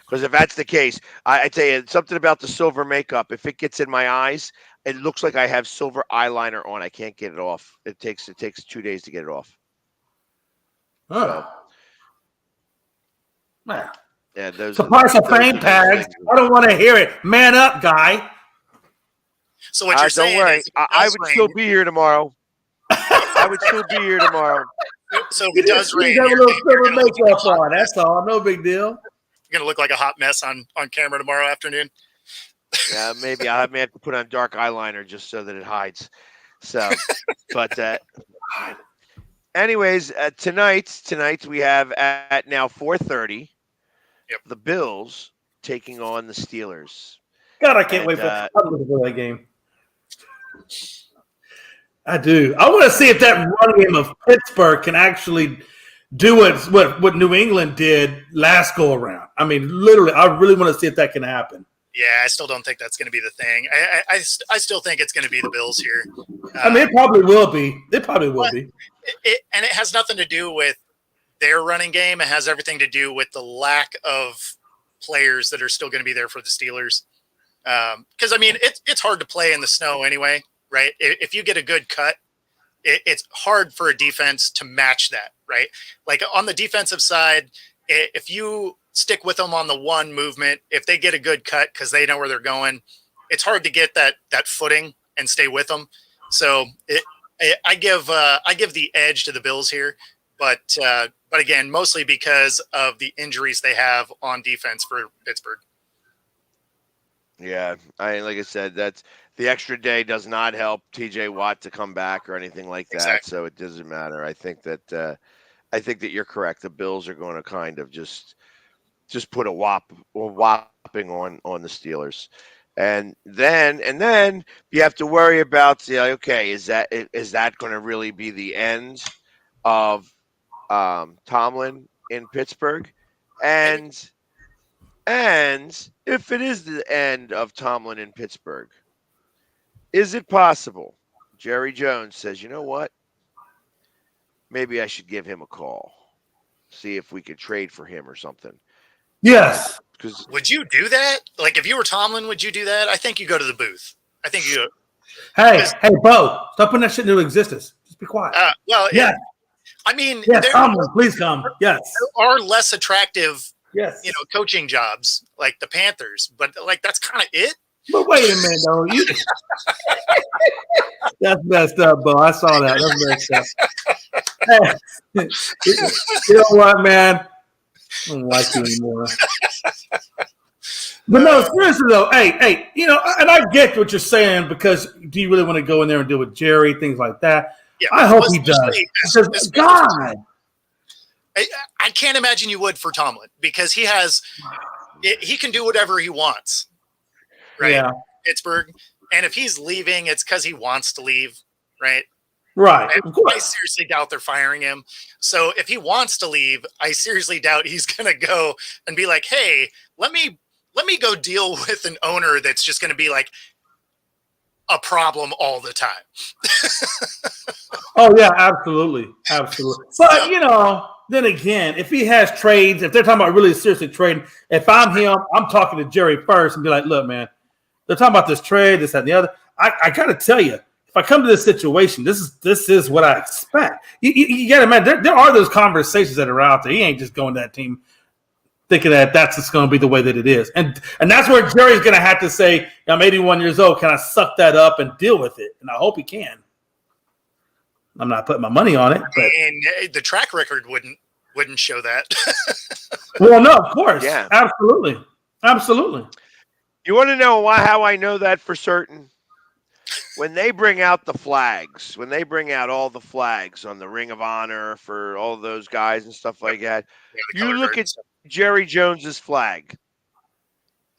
Because if that's the case, I tell you something about the silver makeup. If it gets in my eyes, it looks like I have silver eyeliner on. I can't get it off. It takes 2 days to get it off.
Oh.
So, yeah, those.
It's a price of fame tags. I don't want to hear it. Man up, guy.
So what you're saying?
Don't worry.
Is
I would still be here tomorrow. I would still be here tomorrow.
So if it does rain,
you got a little silver makeup on. That's all. No big deal.
You're gonna look like a hot mess on camera tomorrow afternoon.
Yeah, maybe I may have to put on dark eyeliner just so that it hides. So, but anyways, tonight we have at now 4:30.
Yep.
The Bills taking on the Steelers.
God, I can't wait for that game. I do. I want to see if that run game of Pittsburgh can actually do what New England did last go around. I mean, literally, I really want to see if that can happen.
Yeah, I still don't think that's going to be the thing. I still think it's going to be the Bills here.
I mean, it probably will be. It probably will be.
And it has nothing to do with their running game. It has everything to do with the lack of players that are still going to be there for the Steelers. Because, I mean, it's hard to play in the snow anyway, right? If you get a good cut, it's hard for a defense to match that, right? Like on the defensive side, if you stick with them on the one movement, if they get a good cut because they know where they're going, it's hard to get that footing and stay with them. So I give the edge to the Bills here, but again, mostly because of the injuries they have on defense for Pittsburgh.
Yeah, like I said, that's the extra day does not help TJ Watt to come back or anything like that.
Exactly.
So it doesn't matter. I think that you're correct. The Bills are going to kind of just put a whopping on the Steelers, and then you have to worry about okay, is that going to really be the end of Tomlin in Pittsburgh, and if it is the end of Tomlin in Pittsburgh, is it possible Jerry Jones says, you know what, maybe I should give him a call, see if we could trade for him or something?
Yes.
Because
would you do that? Like if you were Tomlin, would you do that? I think you go to the booth. I think you.
Hey, Bo, stop putting that shit into existence. Just be quiet.
Well,
yeah.
I mean,
yes, Tomlin, please come. Yes,
there are less attractive,
yes,
coaching jobs like the Panthers, but like that's kind of it.
But wait a minute, though. That's messed up, Bo. I saw that. That's messed up. Hey, you know what, man? I don't like you anymore. But no, seriously though, hey, and I get what you're saying, because do you really want to go in there and deal with Jerry, things like that?
Yeah,
I hope he does. Because, God,
I can't imagine you would for Tomlin, because he can do whatever he wants, right?
Yeah.
Pittsburgh, and if he's leaving, it's because he wants to leave, right?
Right.
I seriously doubt they're firing him. So if he wants to leave, I seriously doubt he's going to go and be like, hey, let me go deal with an owner that's just going to be like a problem all the time.
Oh, yeah, absolutely. Absolutely. But, then again, if he has trades, if they're talking about really seriously trading, if I'm him, I'm talking to Jerry first and be like, look, man, they're talking about this trade, this, that, and the other. I got to tell you, if I come to this situation, this is what I expect. You got to imagine, there are those conversations that are out there. He ain't just going to that team thinking that that's just going to be the way that it is. And that's where Jerry's going to have to say, I'm 81 years old. Can I suck that up and deal with it? And I hope he can. I'm not putting my money on it. But.
And the track record wouldn't show that.
Well, no, of course.
Yeah.
Absolutely. Absolutely.
You want to know how I know that for certain? When they bring out the flags, when they bring out all the flags on the Ring of Honor for all those guys and stuff like that, you look at Jerry Jones's flag.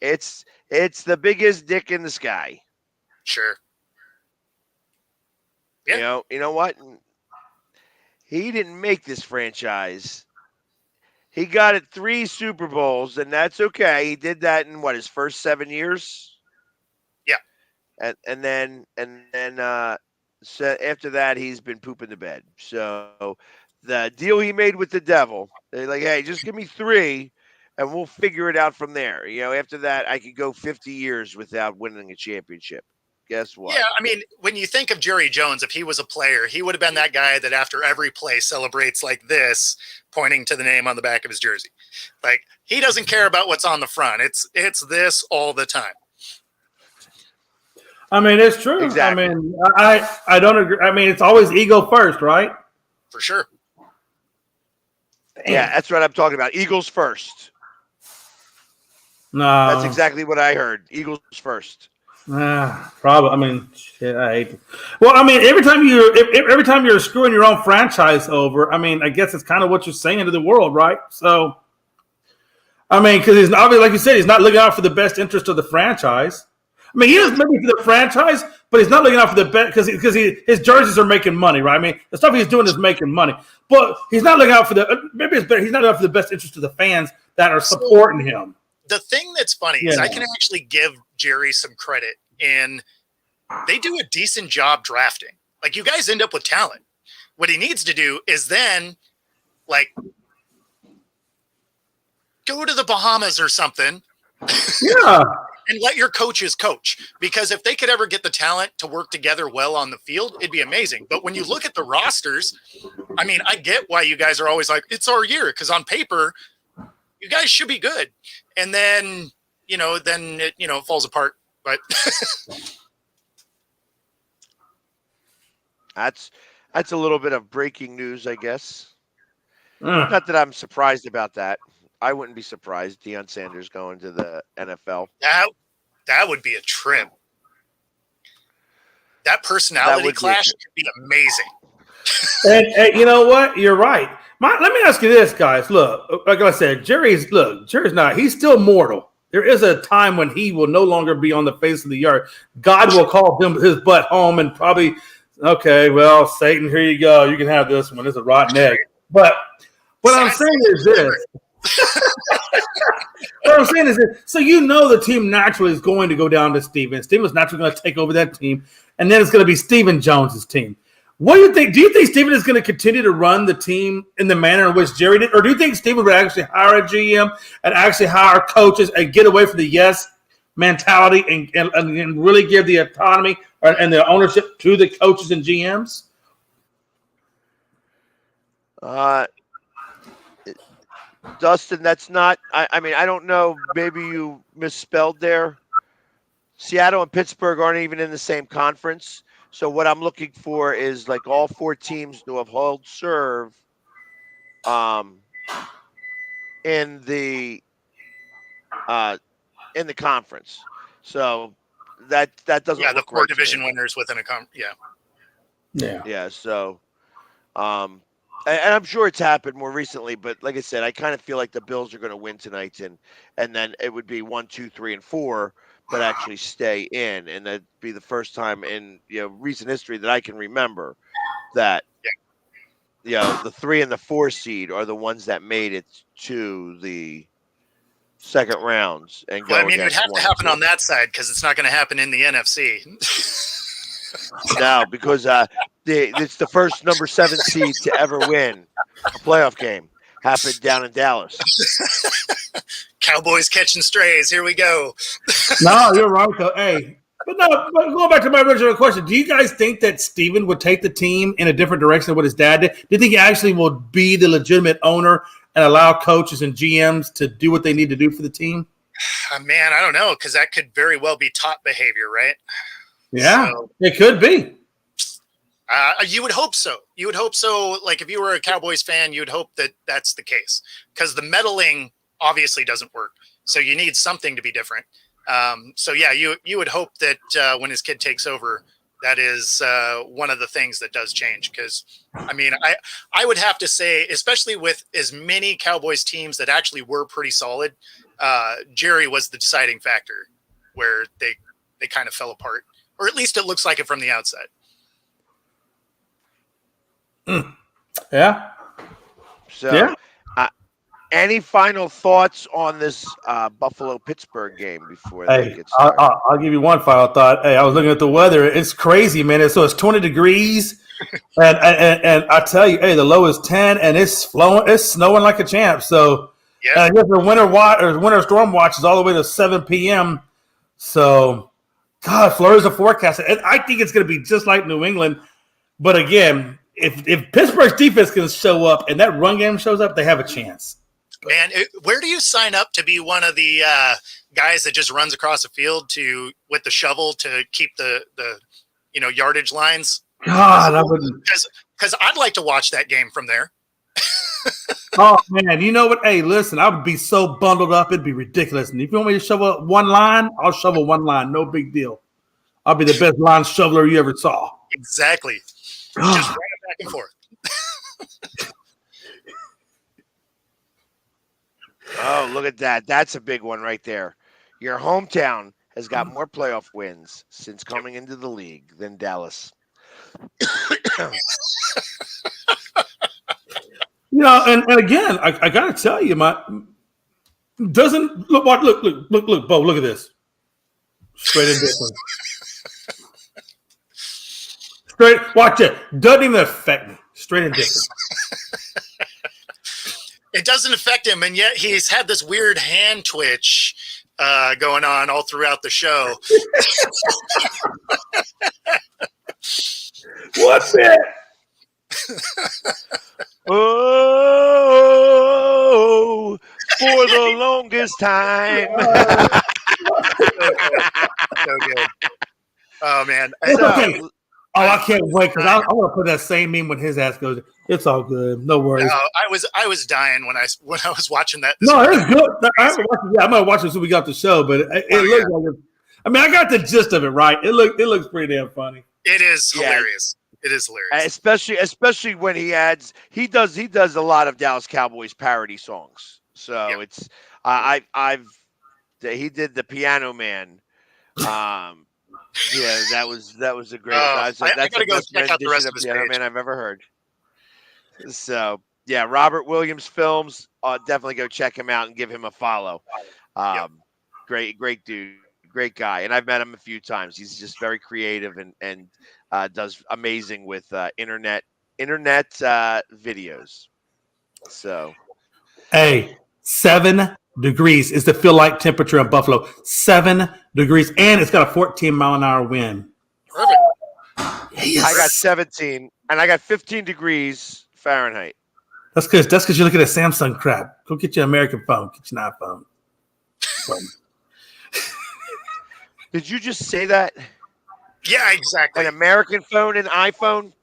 It's the biggest dick in the sky.
Sure. Yeah.
You know what? He didn't make this franchise. He got it 3 Super Bowls, and that's okay. He did that in his first 7 years. And then so after that, he's been pooping the bed. So the deal he made with the devil, they're like, hey, just give me 3 and we'll figure it out from there. After that, I could go 50 years without winning a championship. Guess what?
Yeah, I mean, when you think of Jerry Jones, if he was a player, he would have been that guy that after every play celebrates like this, pointing to the name on the back of his jersey. Like, he doesn't care about what's on the front. It's this all the time.
I mean, it's true.
Exactly.
I mean, I don't agree. I mean, it's always ego first, right?
For sure.
Damn.
Yeah, that's what I'm talking about. Eagles first.
No.
That's exactly what I heard. Eagles first.
Probably. I mean, shit, I hate it. Well, I mean, every time you're screwing your own franchise over, I mean, I guess it's kind of what you're saying to the world, right? So, I mean, because he's obviously, like you said, he's not looking out for the best interest of the franchise. I mean, he is looking for the franchise, but he's not looking out for the best because his jerseys are making money, right? I mean, the stuff he's doing is making money, but he's not looking out for he's not looking out for the best interest of the fans that are supporting him.
The thing that's funny is I can actually give Jerry some credit, and they do a decent job drafting. Like, you guys end up with talent. What he needs to do is then, like, go to the Bahamas or something.
Yeah.
And let your coaches coach. Because if they could ever get the talent to work together well on the field, it'd be amazing. But when you look at the rosters, I mean, I get why you guys are always like, it's our year. Because on paper, you guys should be good. And then, it falls apart. But
that's a little bit of breaking news, I guess. Not that I'm surprised about that. I wouldn't be surprised. Deion Sanders going to the NFL.
That would be a trip. That personality clash could be amazing.
And you know what? You're right. Let me ask you this, guys. Look, like I said, Jerry's not. He's still mortal. There is a time when he will no longer be on the face of the earth. God will call his butt home and probably, okay, well, Satan, here you go. You can have this one. It's a rotten egg. But what I'm saying is this. What I'm saying is this. So the team naturally is going to go down to Steven. Steven's naturally going to take over that team. And then it's going to be Stephen Jones's team. What do you think? Do you think Stephen is going to continue to run the team in the manner in which Jerry did? Or do you think Stephen would actually hire a GM and actually hire coaches and get away from the yes mentality and really give the autonomy and the ownership to the coaches and GMs?
Dustin, that's not – I mean, I don't know. Maybe you misspelled there. Seattle and Pittsburgh aren't even in the same conference. So what I'm looking for is like all four teams to have held serve in the conference. So that doesn't
the
look
four
right
division winners within a
Yeah. So and I'm sure it's happened more recently, but like I said, I kind of feel like the Bills are going to win tonight, and then it would be 1, 2, 3, and 4, but actually stay in, and that'd be the first time in recent history that I can remember that the 3 and the 4 seed are the ones that made it to the second rounds. And
well, I mean, it would have to happen on that side because it's not going to happen in the NFC.
No, because it's the first number 7 seed to ever win a playoff game. Happened down in Dallas.
Cowboys catching strays. Here we go.
No, you're right, though. Hey, but going back to my original question, do you guys think that Steven would take the team in a different direction than what his dad did? Do you think he actually will be the legitimate owner and allow coaches and GMs to do what they need to do for the team?
Man, I don't know, because that could very well be top behavior, right?
Yeah, it could be.
You would hope so. You would hope so. Like, if you were a Cowboys fan, you would hope that that's the case, because the meddling obviously doesn't work. So you need something to be different. So yeah, you would hope that when his kid takes over, that is one of the things that does change. Because I mean, I would have to say, especially with as many Cowboys teams that actually were pretty solid, Jerry was the deciding factor where they kind of fell apart, or at least it looks like it from the outside.
Yeah.
So, any final thoughts on this Buffalo-Pittsburgh game before they get started?
I'll give you one final thought. Hey, I was looking at the weather. It's crazy, man. It's 20 degrees, and I tell you, hey, the low is 10, and it's flowing. It's snowing like a champ. So, I guess the winter storm watch is all the way to 7 p.m. So, God, flurries of forecast. I think it's going to be just like New England, but again, if Pittsburgh's defense can show up and that run game shows up, they have a chance.
Man, where do you sign up to be one of the guys that just runs across the field with the shovel to keep the yardage lines?
God, I wouldn't.
Because I'd like to watch that game from there.
Oh man, you know what? Hey, listen, I would be so bundled up, it'd be ridiculous. And if you want me to shovel one line, I'll shovel one line. No big deal. I'll be the best line shoveler you ever saw.
Exactly. Just run it back and forth.
Oh, look at that. That's a big one right there. Your hometown has got more playoff wins since coming into the league than Dallas.
And again, I got to tell you, Doesn't look, Bo, look at this. Straight indifferent. Straight, watch it. Doesn't even affect me. Straight indifferent.
It doesn't affect him, and yet he's had this weird hand twitch going on all throughout the show.
What's it?
Oh, for the longest time.
So good. Oh, man.
It's okay. I can't wait because I want to put that same meme when his ass goes. It's all good. No worries.
No, I was dying when I was watching that.
No, it's good. I'm gonna watch it as soon as we got the show, but it looks like it. I mean, I got the gist of it right. It looks pretty damn funny.
It is hilarious. It is hilarious,
especially when he does a lot of Dallas Cowboys parody songs. So it's he did the Piano Man. Yeah, that was a great. That's
gotta go check out the rest of his
Piano
page.
Man I've ever heard. So yeah, Robert Williams Films. Definitely go check him out and give him a follow. Great dude, great guy, and I've met him a few times. He's just very creative and does amazing with internet videos. So,
hey, 7 degrees is the feel like temperature in Buffalo. 7 degrees, and it's got a 14-mile-an-hour wind.
Perfect.
Yes. I got 17, and I got 15 degrees Fahrenheit.
That's because you're looking at Samsung crap. Go get your American phone. Get your iPhone.
Did you just say that?
Yeah, exactly.
An American phone and iPhone?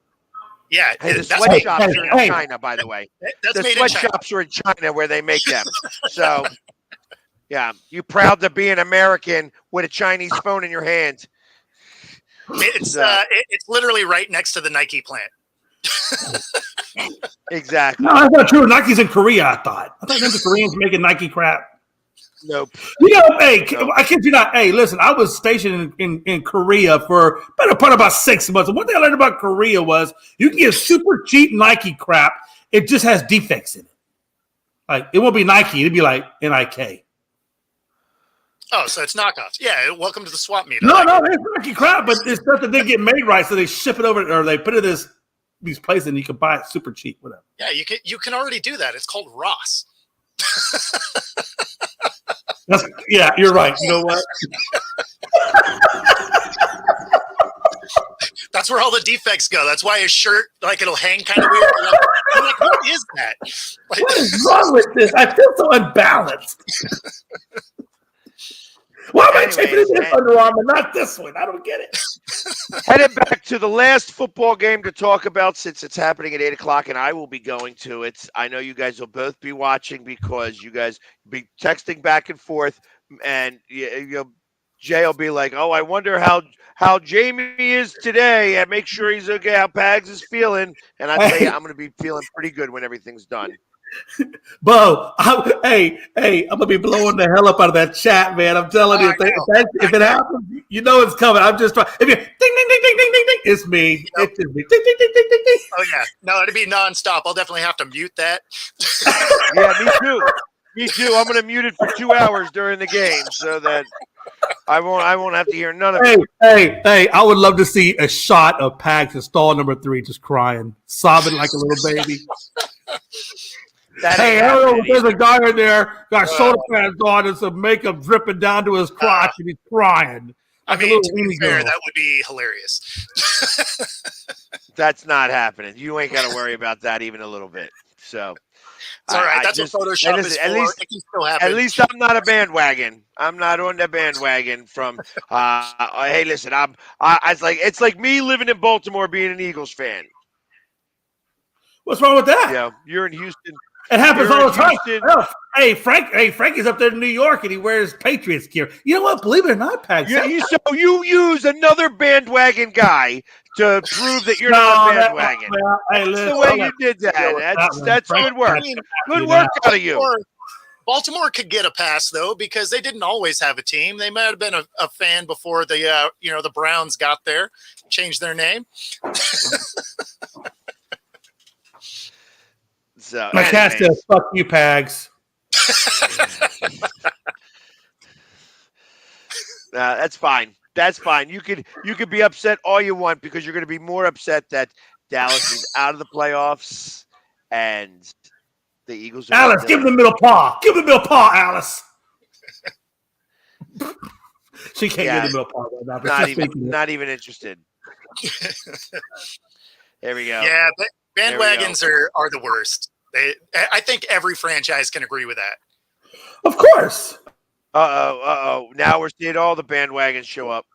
Yeah.
Hey, the sweatshops are in China, by the way.
That's
the
made in China.
sweatshops are in China where they make them. So, yeah, you proud to be an American with a Chinese phone in your hand?
It's literally right next to the Nike plant.
Exactly.
No, that's not true. Nike's in Korea, I thought. I thought the Koreans making Nike crap.
Nope.
Hey, nope. I kid you not. Hey, listen, I was stationed in Korea for better part of about 6 months. And one thing I learned about Korea was you can get super cheap Nike crap. It just has defects in it. Like, it won't be Nike. It'd be like NIK.
Oh, so it's knockoffs. Yeah, welcome to the swap meet.
No, it's Nike crap, but it's stuff that they get made right, so they ship it over, or they put it in these places, and you can buy it super cheap, whatever.
Yeah, you can already do that. It's called Ross.
Yeah, you're right. You know what?
That's where all the defects go. That's why his shirt, like, it'll hang kind of weird. I'm like, what is that? Like,
what is wrong with this? I feel so unbalanced. Why am I taking this Under Armour, not this one? I don't get it.
Headed back to the last football game to talk about, since it's happening at 8 o'clock, and I will be going to it. I know you guys will both be watching because you guys be texting back and forth, and Jay will be like, "Oh, I wonder how Jamie is today, and make sure he's okay. How Pags is feeling." And I tell you, I'm going to be feeling pretty good when everything's done.
Bo, I'm gonna be blowing the hell up out of that chat, man. I'm telling you, if it happens, you know it's coming. I'm just trying. If you ding ding ding ding ding ding ding, it's me. Yep. It's me. Ding ding ding ding ding ding.
Oh yeah, no, it'd be nonstop. I'll definitely have to mute that.
Yeah, me too. Me too. I'm gonna mute it for 2 hours during the game so that I won't have to hear none of it.
Hey! I would love to see a shot of Pags in stall number 3, just crying, sobbing like a little baby. Hey, I don't know if there's a guy in there got shoulder pads on and some makeup dripping down to his crotch, and he's crying.
I mean, to be fair, that would be hilarious.
That's not happening. You ain't got to worry about that even a little bit. So
it's all right. That's what Photoshop is for. It can still happen.
At least I'm not a bandwagon. I'm not on the bandwagon from. Hey, listen, it's like me living in Baltimore, being an Eagles fan.
What's wrong with that?
Yeah, you're in Houston.
It happens all the time. Hey, Frankie's up there in New York, and he wears Patriots gear. You know what? Believe it or not, Pags.
So you use another bandwagon guy to prove that you're not a bandwagon. That's the way you did that. That's good work. Good work out of you.
Baltimore could get a pass though, because they didn't always have a team. They might have been a fan before the Browns got there, changed their name.
My cat says, "Fuck you, Pags."
That's fine. That's fine. You could be upset all you want because you're going to be more upset that Dallas is out of the playoffs and the Eagles are
Alice,
still
give him
in.
the middle paw. Give him the middle paw, Alice. She can't get the middle paw right now. But
Not even interested. There we go.
Yeah, bandwagons are the worst. I think every franchise can agree with that.
Of course.
Uh-oh. Now we're seeing all the bandwagons show up.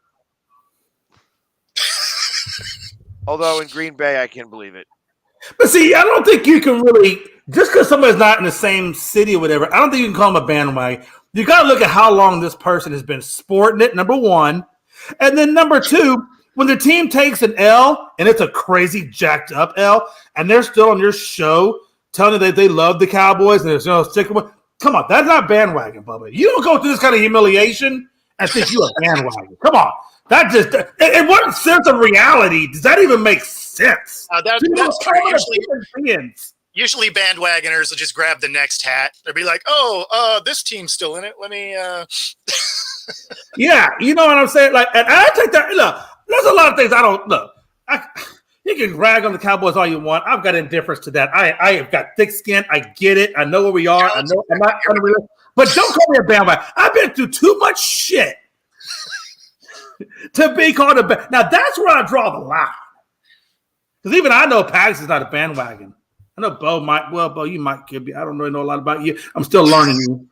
Although in Green Bay, I can't believe it.
But see, I don't think you can really, just because somebody's not in the same city or whatever, I don't think you can call them a bandwagon. You got to look at how long this person has been sporting it, number one. And then number two, when the team takes an L, and it's a crazy jacked up L, and they're still on your show telling you that they love the Cowboys and they're sticking with. Come on, that's not bandwagon, Bubba. You don't go through this kind of humiliation and think you're a bandwagon. Come on. That just, in what sense of reality does that even make sense?
That's true. Usually bandwagoners will just grab the next hat. They'll be like, this team's still in it. Let me
Yeah, you know what I'm saying? Like, and I take that. Look, there's a lot of things I don't look. You can rag on the Cowboys all you want. I've got indifference to that. I have got thick skin. I get it. I know where we are. I know I'm not unreal. But don't call me a bandwagon. I've been through too much shit to be called a bandwagon. Now, that's where I draw the line. Because even I know Pags is not a bandwagon. I know Bo might. Well, Bo, you might could be. I don't really know a lot about you. I'm still learning you.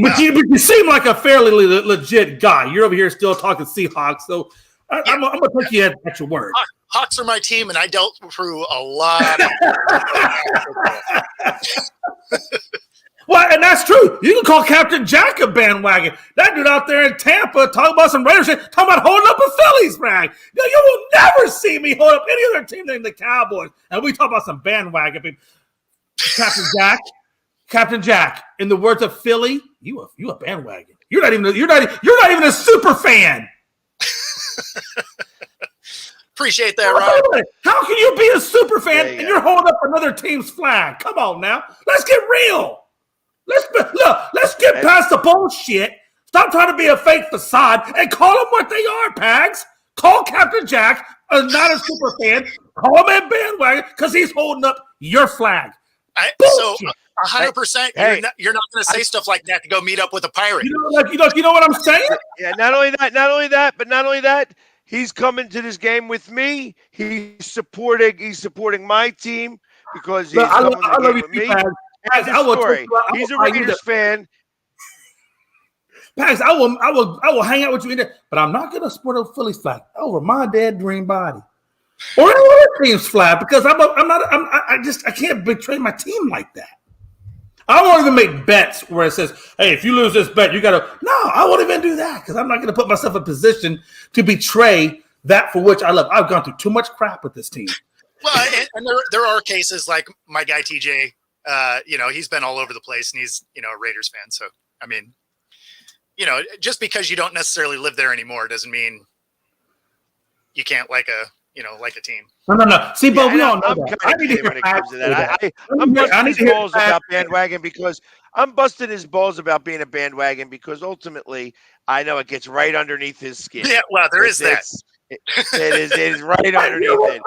But you seem like a fairly legit guy. You're over here still talking Seahawks. So I'm going to take you at your word.
Hawks are my team, and I dealt through a lot.
Well, and that's true. You can call Captain Jack a bandwagon. That dude out there in Tampa talking about some Raiders shit, talking about holding up a Phillies flag. You will never see me hold up any other team than the Cowboys. And we talk about some bandwagon people. Captain Jack, in the words of Philly, you a bandwagon. You're not even a super fan.
Appreciate that, Rob.
How can you be a super fan and you're holding up another team's flag? Come on now. Let's get real. Let's get past the bullshit. Stop trying to be a fake facade and call them what they are, Pags. Call Captain Jack not a super fan. Call him a bandwagon because he's holding up your flag.
So 100%, you're not going to say stuff like that to go meet up with a pirate.
You know what I'm saying?
Yeah, not only that, he's coming to this game with me. He's supporting my team because he's coming to the game with me. He's a Raiders fan.
Pags, I will hang out with you in there, but I'm not going to support a Phillies flag over my dead dream body or any other team's flag because I can't betray my team like that. I won't even make bets where it says, "Hey, if you lose this bet, you got to." No, I won't even do that because I'm not going to put myself in a position to betray that for which I love. I've gone through too much crap with this team.
Well, and there are cases like my guy TJ. He's been all over the place, and he's a Raiders fan. So I mean, just because you don't necessarily live there anymore doesn't mean you can't like a team.
No. See, but we all know that.
I need to hear when it comes to that. I'm busting his balls about bandwagon because I'm busting his balls about being a bandwagon because ultimately I know it gets right underneath his skin.
Yeah, well, there is that.
It is right underneath it.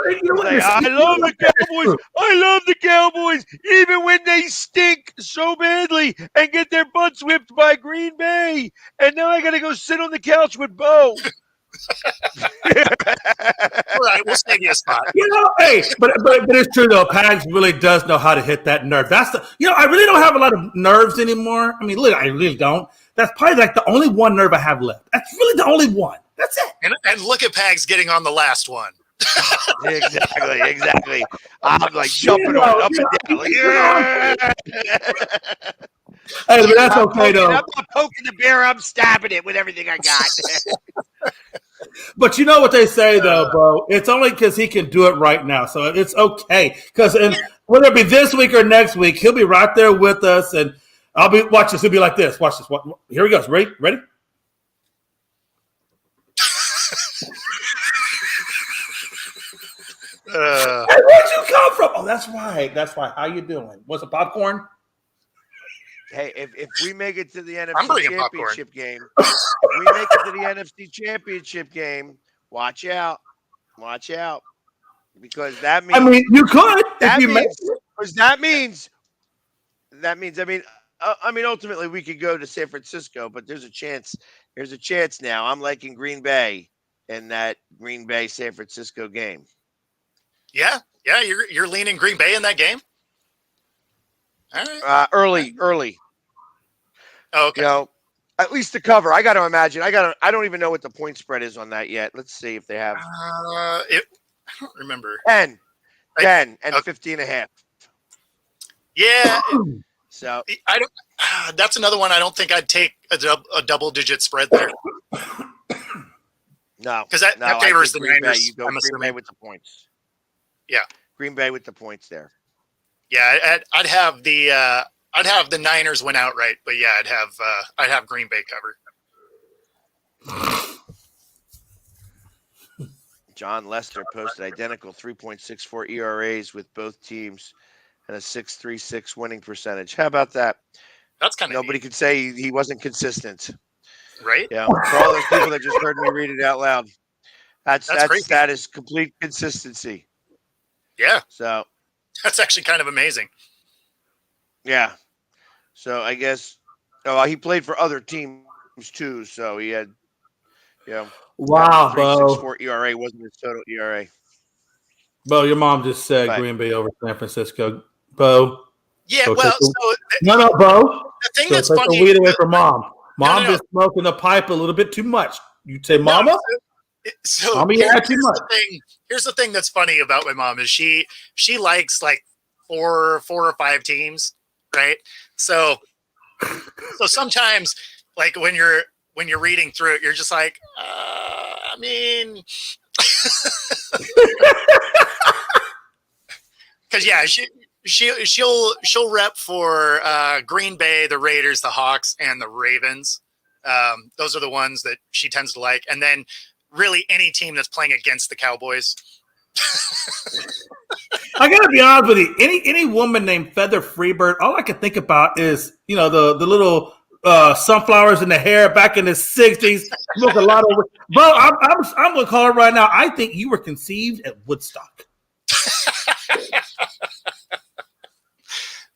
I love the Cowboys. I love the Cowboys, even when they stink so badly and get their butts whipped by Green Bay. And now I got to go sit on the couch with Bo.
All right, we'll save you a spot.
Hey, but it's true though. Pags really does know how to hit that nerve. That's I really don't have a lot of nerves anymore. I mean, I really don't. That's probably like the only one nerve I have left. That's really the only one. That's it.
And look at Pags getting on the last one.
Exactly. I'm like jumping on up and down. Like, yeah.
Hey, but that's okay though.
I'm not poking the bear. I'm stabbing it with everything I got.
But you know what they say though, bro? It's only because he can do it right now, so it's okay. Because whether it be this week or next week, he'll be right there with us, and watch this. He'll be like this. Watch this. Here he goes. Ready? Hey, where'd you come from? Oh, that's right. How you doing? What's the popcorn?
Hey, if we make it to the
I'm
NFC
bringing popcorn.
Championship game, if we make it to the NFC Championship game, watch out. Watch out. Because that means
I mean, you could if you make it.
because that means I mean ultimately we could go to San Francisco, but there's a chance now. I'm liking Green Bay in that Green Bay San Francisco game.
Yeah, you're leaning Green Bay in that game. All right.
Early.
Oh, okay.
You know, at least to cover. I got to imagine. I don't even know what the point spread is on that yet. Let's see if they have
I don't remember.
10 and
okay.
15.5.
Yeah.
So
I don't. That's another one. I don't think I'd take a double-digit spread there.
No,
because that favors the
Green
Niners.
Bay, you go Green Bay with the points.
Yeah,
Green Bay with the points there.
Yeah, I'd have the Niners win outright, but yeah, I'd have Green Bay covered.
John Lester posted identical 3.64 ERAs with both teams and a 6.36 winning percentage. How about that?
That's kind of
nobody could say he wasn't consistent,
right?
Yeah, for all those people that just heard me read it out loud, that is complete consistency.
Yeah.
So
that's actually kind of amazing.
Yeah. So I guess he played for other teams too. So he had,
wow, Bo.
3.64 ERA wasn't his total ERA.
Bo, your mom just said Green Bay over San Francisco. Bo.
Yeah,
Bo.
The thing that's
take
funny.
the weed away from mom. Mom
No.
just smoking the pipe a little bit too much. You say, Mama?
So
Mama, you had too much.
Here's the thing that's funny about my mom is she likes like four or five teams, right? So sometimes like when you're reading through it, you're just like, I mean, because yeah, she'll rep for Green Bay, the Raiders, the Hawks, and the Ravens. Those are the ones that she tends to like, and then really any team that's playing against the Cowboys.
I gotta be honest with you. Any woman named Feather Freebird, all I can think about is the little sunflowers in the hair back in the '60s. Look a lot of. Bro, I'm gonna call it right now. I think you were conceived at Woodstock.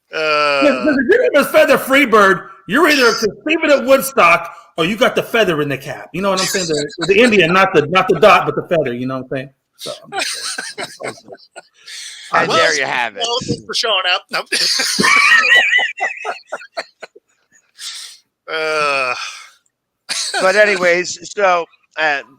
If your name is Feather Freebird, you're either conceived at Woodstock or you got the feather in the cap. You know what I'm saying? The Indian, not the dot, but the feather. You know what I'm saying? So,
and there you have it.
Well, thanks for showing up. Nope.
But anyways, so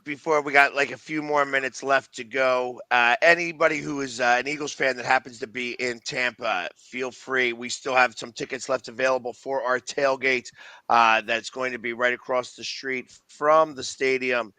before we got like a few more minutes left to go, anybody who is an Eagles fan that happens to be in Tampa, feel free. We still have some tickets left available for our tailgate that's going to be right across the street from the stadium.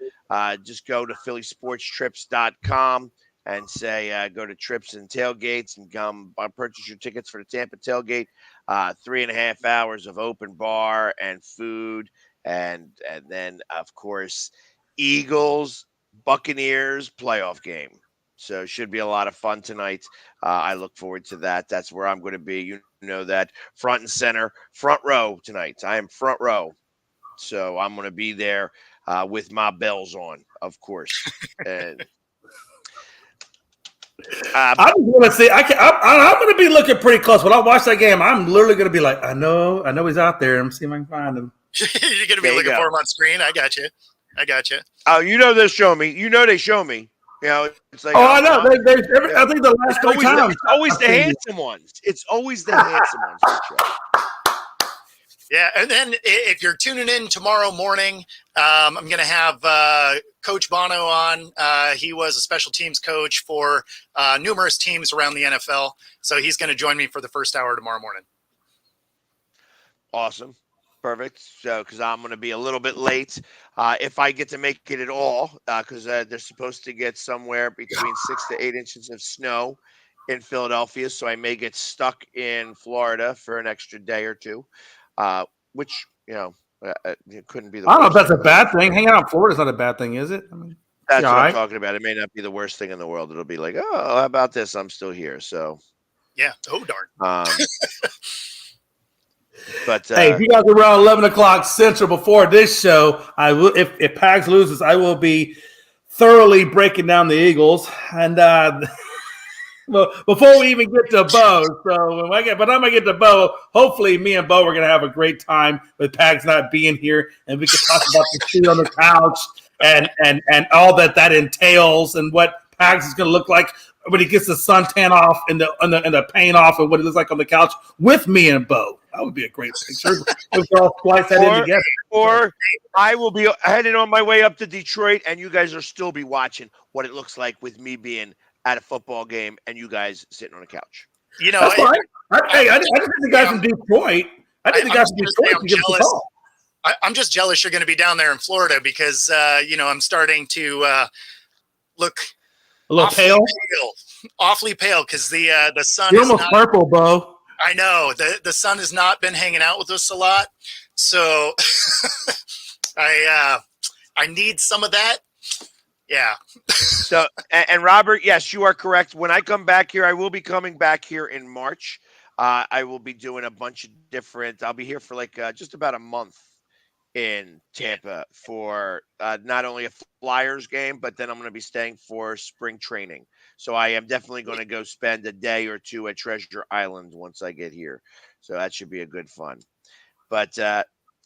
Just go to phillysportstrips.com and say go to Trips and Tailgates and come purchase your tickets for the Tampa tailgate. 3.5 hours of open bar and food. And then, of course, Eagles, Buccaneers playoff game. So it should be a lot of fun tonight. I look forward to that. That's where I'm going to be. You know that front and center, front row tonight. I am front row. So I'm going to be there with my bells on, of course. And
I'm going to say I'm going to be looking pretty close. When I watch that game, I'm literally going to be like, I know he's out there. I'm seeing if I can find him.
You're going to be looking for him on screen. I got you.
Oh, they show me. They show me. It's like.
Oh, I know. I think the last three times.
It's always the handsome ones. It's always the handsome ones.
Yeah, and then if you're tuning in tomorrow morning, I'm going to have Coach Bono on. He was a special teams coach for numerous teams around the NFL, so he's going to join me for the first hour tomorrow morning.
Awesome. Perfect. So, because I'm going to be a little bit late, if I get to make it at all, because they're supposed to get somewhere between 6 to 8 inches of snow in Philadelphia, so I may get stuck in Florida for an extra day or two, which it couldn't be the.
I don't know if that's a bad thing. Hanging out in Florida is not a bad thing, is it? I mean,
that's what I'm talking about. It may not be the worst thing in the world. It'll be like, oh, how about this? I'm still here. So.
Yeah. Oh darn.
But
hey, if you guys are around 11 o'clock Central before this show, I will. If Pags loses, I will be thoroughly breaking down the Eagles. And well, before we even get to Bo, so I'm gonna get to Bo. Hopefully, me and Bo are gonna have a great time with Pags not being here, and we can talk about the seat on the couch and all that entails, and what Pags is gonna look like when he gets the suntan off and the paint off, and what it looks like on the couch with me and Bo. That would be a great picture. If we all splice that in together.
Or I will be heading on my way up to Detroit, and you guys will still be watching what it looks like with me being at a football game and you guys sitting on a couch.
You know, that's fine. I just think the guys from Detroit. I think the guys from Detroit can give us a call.
I'm just jealous you're going to be down there in Florida because I'm starting to look
a little
awfully pale because the sun.
You're almost purple, Bo.
I know the sun has not been hanging out with us a lot, so I need some of that. Yeah.
So, and Robert, yes, you are correct. When I come back here, I will be coming back here in March. I will be doing a bunch of different. I'll be here for like just about a month in Tampa for not only a Flyers game, but then I'm going to be staying for spring training. So I am definitely going to go spend a day or two at Treasure Island once I get here. So that should be a good fun. But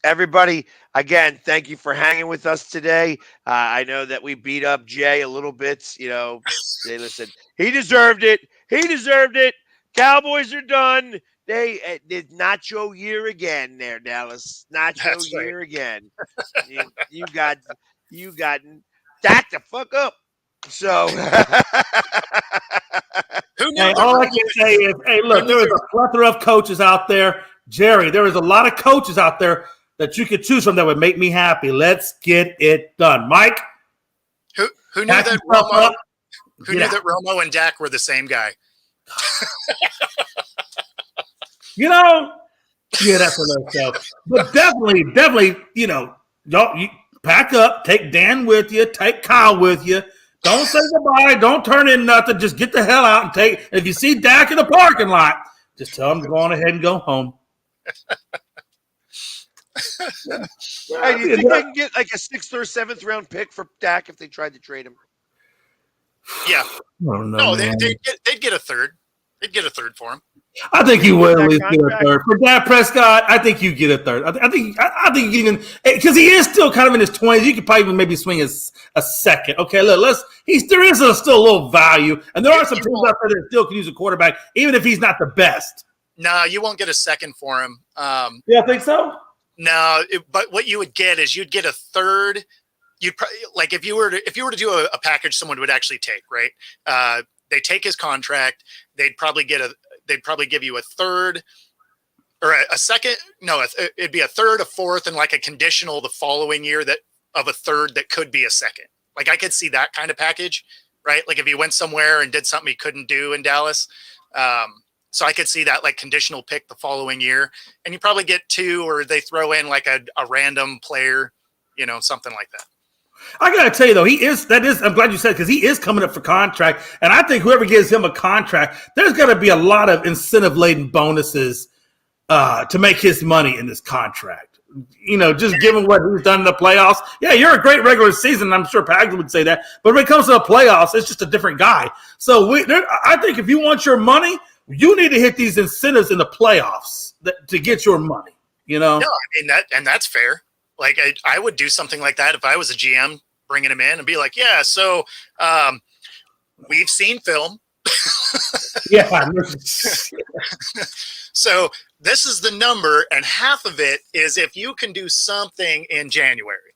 everybody, again, thank you for hanging with us today. I know that we beat up Jay a little bit. You know, hey, listen, he deserved it. He deserved it. Cowboys are done. They did nacho year again there, Dallas. Nacho year again. You got that the fuck up. So
hey, all I can say is, hey, look, there is a plethora of coaches out there. Jerry, there is a lot of coaches out there that you could choose from that would make me happy. Let's get it done. Mike?
Who knew that Romo? Who knew that Romo and Dak were the same guy?
You know, yeah, that's another show. But definitely, you pack up, take Dan with you, take Kyle with you. Don't say goodbye. Don't turn in nothing. Just get the hell out and take. If you see Dak in the parking lot, just tell him to go on ahead and go home.
Hey, do you think they can get like a 6th or 7th round pick for Dak if they tried to trade him?
Yeah.
No,
they'd get a third. They'd get a third for him.
I think you would at least get a third. For Dak Prescott, I think you get a third. I think you even because he is still kind of in his 20s. You could probably even maybe swing a second. Okay, look, there is still a little value, and there are some teams out there that still can use a quarterback, even if he's not the best.
No, you won't get a second for him.
Yeah, I think so.
No, but what you would get is you'd get a third. You'd probably, like if you were to do a package someone would actually take, right? They take his contract. They'd probably give you a third or a second. No, it'd be a third, a fourth, and like a conditional the following year of a third that could be a second. Like I could see that kind of package, right? Like if he went somewhere and did something he couldn't do in Dallas. So I could see that like conditional pick the following year, and you probably get 2, or they throw in like a random player, something like that.
I gotta tell you though, I'm glad you said, because he is coming up for contract, and I think whoever gives him a contract, there's gonna be a lot of incentive laden bonuses to make his money in this contract. Just given what he's done in the playoffs. Yeah, you're a great regular season. I'm sure Pags would say that, but when it comes to the playoffs, it's just a different guy. So I think if you want your money, you need to hit these incentives in the playoffs to get your money.
No, I mean that's fair. Like I would do something like that if I was a GM, bringing him in and be like, yeah, so we've seen film.
Yeah.
So this is the number, and half of it is if you can do something in January.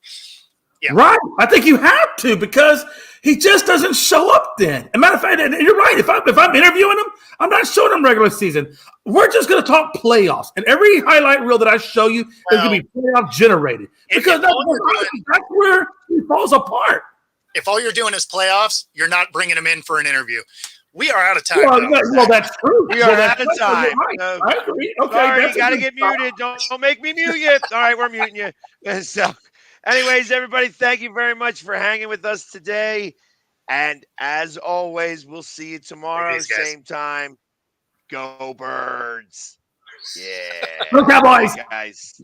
Yeah.
Right. I think you have to, because he just doesn't show up then. As a matter of fact, and you're right. If I'm interviewing him, I'm not showing him regular season. We're just going to talk playoffs. And every highlight reel that I show you is going to be playoff generated. Because that's where he falls apart.
If all you're doing is playoffs, you're not bringing him in for an interview. We are out of time.
Well, that's true.
We are out of time.
Right. I agree. Okay,
sorry, you got to get muted. Don't make me mute you. All right, we're muting you. And so, anyways, everybody, thank you very much for hanging with us today. And as always, we'll see you tomorrow, same time. Go Birds. Yeah.
Go Cowboys!
Guys.